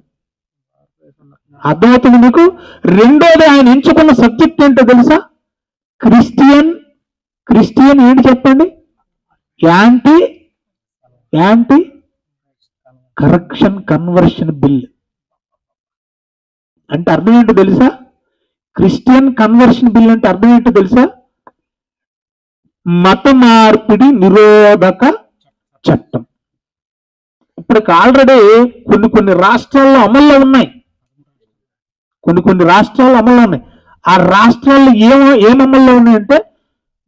S1: అర్థమవుతుంది మీకు? రెండోది ఆయన ఎంచుకున్న సబ్జెక్ట్ ఏంటో తెలుసా? క్రిస్టియన్ ఏంటి చెప్పండి? యాంటీ కరప్షన్ కన్వర్షన్ బిల్ అంటే అర్థం ఏంటో తెలుసా? క్రిస్టియన్ కన్వర్షన్ బిల్ అంటే అర్థం ఏంటో తెలుసా? మత మార్పిడి నిరోధక చట్టం. ఇప్పటికి ఆల్రెడీ కొన్ని రాష్ట్రాల్లో అమల్లో ఉన్నాయి. కొన్ని రాష్ట్రాల్లో అమల్లో ఉన్నాయి. ఆ రాష్ట్రాల్లో ఏం అమల్లో ఉన్నాయంటే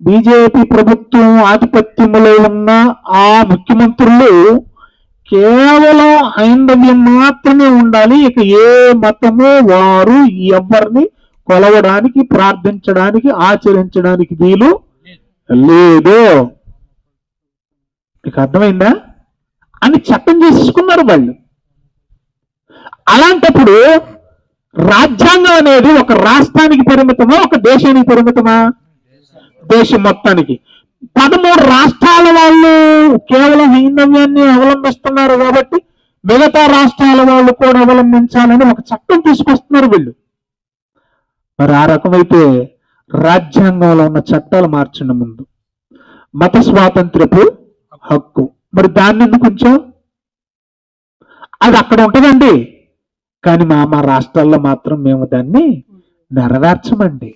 S1: బీజేపీ ప్రభుత్వం ఆధిపత్యంలో ఉన్న ఆ ముఖ్యమంత్రులు కేవలం హైందవ్యం మాత్రమే ఉండాలి, ఇక ఏ మతము వారు ఎవరిని కొలవడానికి, ప్రార్థించడానికి, ఆచరించడానికి వీలు లేదు. మీకు అర్థమైందా? అని చట్టం చేసుకున్నారు వాళ్ళు. అలాంటప్పుడు రాజ్యాంగం అనేది ఒక రాష్ట్రానికి పరిమితమా, ఒక దేశానికి పరిమితమా? దేశం మొత్తానికి. 13 రాష్ట్రాల వాళ్ళు కేవలం హైందవ్యాన్ని అవలంబిస్తున్నారు కాబట్టి మిగతా రాష్ట్రాల వాళ్ళు కూడా అవలంబించాలని ఒక చట్టం తీసుకొస్తున్నారు వీళ్ళు. మరి ఆ రకమైతే రాజ్యాంగంలో ఉన్న చట్టాలు మార్చండి ముందు. మత స్వాతంత్రపు హక్కు, మరి దాన్ని ఎందుకు ఉంచాం? అది అక్కడ ఉంటుందండి, కానీ మా రాష్ట్రాల్లో మాత్రం మేము దాన్ని నెరవేర్చమండి.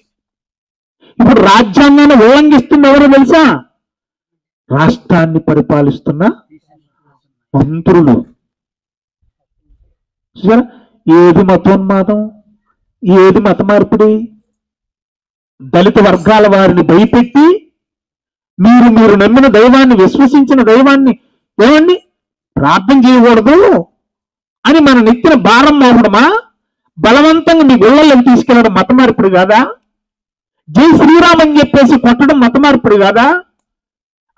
S1: ఇప్పుడు రాజ్యాంగాన్ని ఉల్లంఘిస్తుంది ఎవరో తెలుసా? రాష్ట్రాన్ని పరిపాలిస్తున్న మంత్రులు. ఏది మతోన్మాదం, ఏది మత మార్పిడి? దళిత వర్గాల వారిని భయపెట్టి మీరు నమ్మిన దైవాన్ని, విశ్వసించిన దైవాన్ని ఏమండి ప్రార్థన చేయకూడదు అని మన నెత్తిన భారం మోపడమా? బలవంతంగా మీ గుళ్ళల్లోకి తీసుకెళ్లడం మత మార్పిడి కాదా? జై శ్రీరామ్ అని చెప్పేసి కొట్టడం మత మార్పిడి కాదా?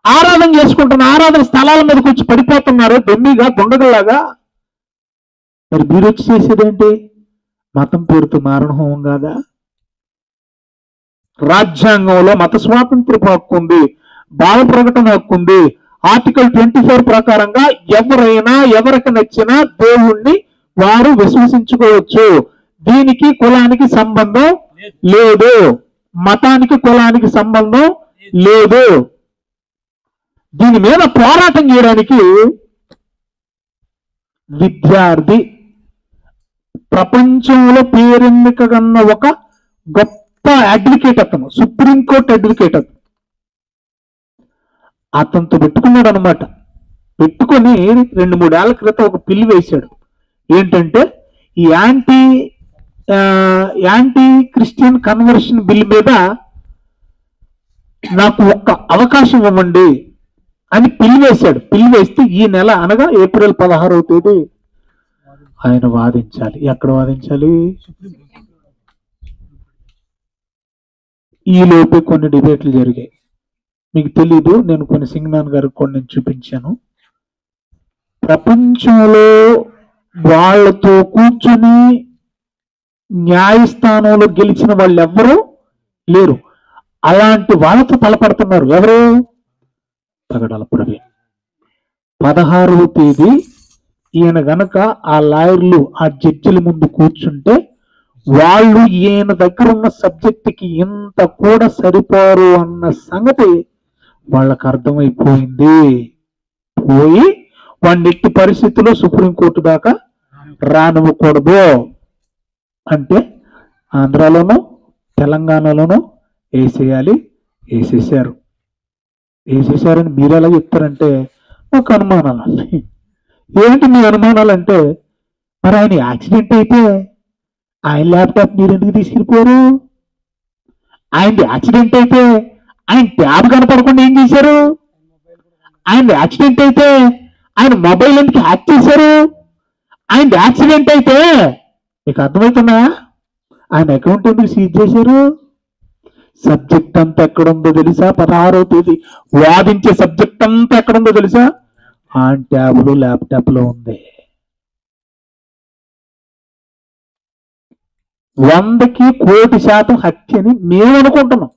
S1: ఆరాధన చేసుకుంటున్న ఆరాధన స్థలాల మీదకి వచ్చి పడిపోతున్నారు దొమ్మిగా, దొంగలాగా. మరి మీరు వచ్చి చేసేదేంటి? మతం పేరుతో మారణ హోమం కాదా? రాజ్యాంగంలో మత స్వాతంత్రపు హక్కు ఉంది, భావ ప్రకటన హక్కు ఉంది. ఆర్టికల్ 24 ప్రకారంగా ఎవరైనా ఎవరికి నచ్చిన దేవుణ్ణి వారు విశ్వసించుకోవచ్చు. దీనికి కులానికి సంబంధం లేదు, మతానికి కులానికి సంబంధం లేదు. దీని మీద పోరాటం చేయడానికి విద్యార్థి ప్రపంచంలో పేరెన్నికగన్న ఒక గొప్ప అడ్వకేట్, అతను సుప్రీంకోర్టు అడ్వకేట్. అతనితో పెట్టుకున్నాడు అనమాట. పెట్టుకొని 2-3 ఏళ్ల క్రితం ఒక పిల్లి వేశాడు. ఏంటంటే ఈ యాంటీ క్రిస్టియన్ కన్వర్షన్ బిల్ మీద నాకు ఒక్క అవకాశం ఇవ్వండి అని పిల్లి వేశాడు. పిల్లి వేస్తే ఈ నెల అనగా ఏప్రిల్ 16వ తేదీ ఆయన వాదించాలి. ఎక్కడ వాదించాలి? ఈ లోపే కొన్ని డిబేట్లు జరిగాయి. మీకు తెలీదు, నేను కొన్ని సింగనాన్ గారికి కొన్ని నేను చూపించాను. ప్రపంచంలో వాళ్ళతో కూర్చుని న్యాయస్థానంలో గెలిచిన వాళ్ళు ఎవ్వరూ లేరు. అలాంటి వాళ్ళతో తలపడుతున్నారు. ఎవరు? పగడాల ప్రవీణ్. 16వ తేదీ ఈయన గనక ఆ లాయర్లు ఆ జడ్జిల ముందు కూర్చుంటే వాళ్ళు ఈయన దగ్గర ఉన్న సబ్జెక్టుకి ఇంత కూడా సరిపోరు అన్న సంగతి వాళ్ళకి అర్థమైపోయింది. పోయి వాడికి పరిస్థితుల్లో సుప్రీంకోర్టు దాకా రానివ్వకూడదు అంటే ఆంధ్రాలోనూ తెలంగాణలోనూ వేసేయాలి. వేసేసారని మీరు ఎలా చెప్తారంటే మాకు అనుమానాలు ఉన్నాయి. ఏంటి మీ అనుమానాలు అంటే, మరి ఆయన యాక్సిడెంట్ అయితే ఆయన ల్యాప్టాప్ మీరు ఎందుకు తీసుకెళ్ళిపోయారు? ఆయనది యాక్సిడెంట్ అయితే ఆయన ట్యాబ్ కనపడకుండా ఏం చేశారు? ఆయనది యాక్సిడెంట్ అయితే ఆయన మొబైల్ ఎందుకు హ్యాక్ చేశారు? ఆయనది యాక్సిడెంట్ అయితే మీకు అర్థమవుతుందా? ఆయన అకౌంట్ ఎందుకు సీజ్ చేశారు? సబ్జెక్ట్ అంతా ఎక్కడుందో తెలుసా? 16వ తేదీ వాదించే సబ్జెక్ట్ అంతా ఎక్కడుందో తెలుసా? ఆ ట్యాబ్లో ల్యాప్టాప్లో ఉంది. 100కి 1,00,00,000% హత్యని మేము అనుకుంటున్నాం,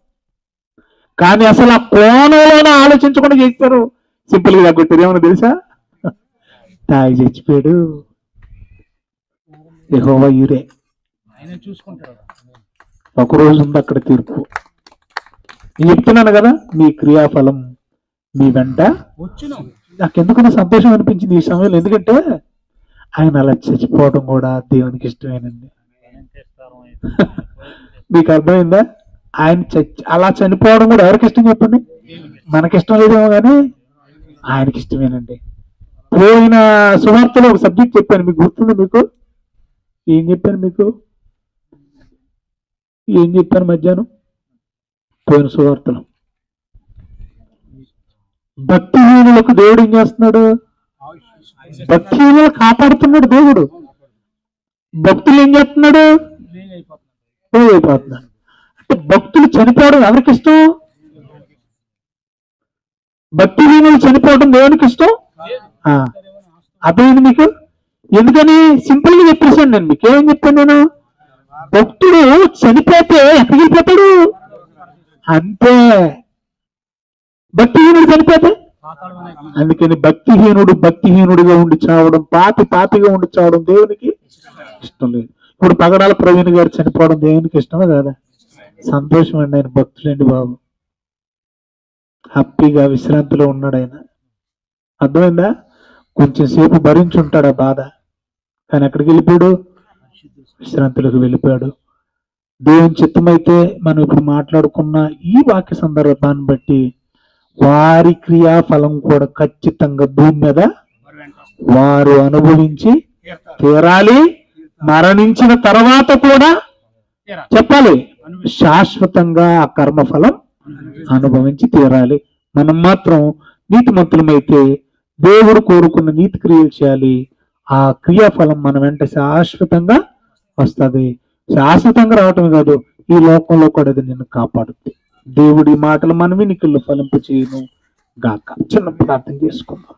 S1: కానీ అసలు ఆ కోణంలోనే ఆలోచించకుండా చేస్తారు. సింపుల్ గా కొట్టారు. ఏమన్నా తెలుసా? తాగి చచ్చిపోయాడు, యెహోవా ఈరే. ఒకరోజు ఉంది అక్కడ తీర్పు. నేను చెప్తున్నాను కదా, మీ క్రియాఫలం మీ వెంట. నాకెందుకన్నా సంతోషం అనిపించింది ఈ సమయంలో. ఎందుకంటే ఆయన అలా చచ్చిపోవడం కూడా దేవునికి ఇష్టమేనండి. మీకు అర్థమైందా? ఆయన అలా చనిపోవడం కూడా ఎవరికి ఇష్టం చెప్పండి? మనకిష్టం లేదేమో కానీ ఆయనకి ఇష్టమేనండి. పోయిన సువార్తలో ఒక సబ్జెక్ట్ చెప్పాను, మీకు గుర్తుంది? మీకు ఏం చెప్పాను మధ్యాహ్నం పోయిన సువార్తలో? భక్తిహీనులకు దేవుడు ఏం చేస్తున్నాడు? భక్తిహీనులు కాపాడుతున్నాడు దేవుడు. భక్తులు ఏం చేస్తున్నాడు? అయిపోతున్నాడు. అంటే భక్తులు చనిపోవడం ఎవరికి ఇష్టం? భక్తిహీనులు చనిపోవడం దేవునికి ఇష్టం. అర్థమైంది మీకు? ఎందుకని సింపుల్ గా చెప్పేసాను నేను. మీకు ఏం చెప్పాను నేను? భక్తుడు చనిపోతే ఎక్కడికి వెళ్ళిపోతాడు? అంతే. భక్తిహీనుడు చనిపోతే, అందుకని భక్తిహీనుడిగా ఉండి చావడం, పాపిగా ఉండి చావడం దేవునికి ఇష్టం లేదు. ఇప్పుడు పగడాల ప్రవీణ్ గారు చనిపోవడం దేవునికి ఇష్టమే కదా? సంతోషం అండి. ఆయన భక్తులండి బాబు, హ్యాపీగా విశ్రాంతిలో ఉన్నాడు ఆయన. అర్థమైందా? కొంచెం సేపు భరించుంటాడు ఆ బాధ, కానీ ఎక్కడికి వెళ్ళిపోయాడు? విశ్రాంతిలోకి వెళ్ళిపోయాడు. దేవుని చిత్తమైతే మనం ఇప్పుడు మాట్లాడుకున్న ఈ వాక్య సందర్భాన్ని బట్టి వారి క్రియాఫలం కూడా ఖచ్చితంగా భూమి మీద వారు అనుభవించి తీరాలి. మరణించిన తర్వాత కూడా చెప్పాలి, శాశ్వతంగా ఆ కర్మఫలం అనుభవించి తీరాలి. మనం మాత్రం నీతిమంతులమైతే దేవుడు కోరుకున్న నీతి క్రియలు చేయాలి. ఆ క్రియాఫలం మన వెంట శాశ్వతంగా వస్తుంది. శాశ్వతంగా రావటం కాదు, ఈ లోకంలో కూడా అది నిన్ను కాపాడుతుంది. దేవుడి మాటలు మన వినికిల్లో ఫలింపు చేయను గాక. చిన్న ప్రార్థన చేసుకుందాం.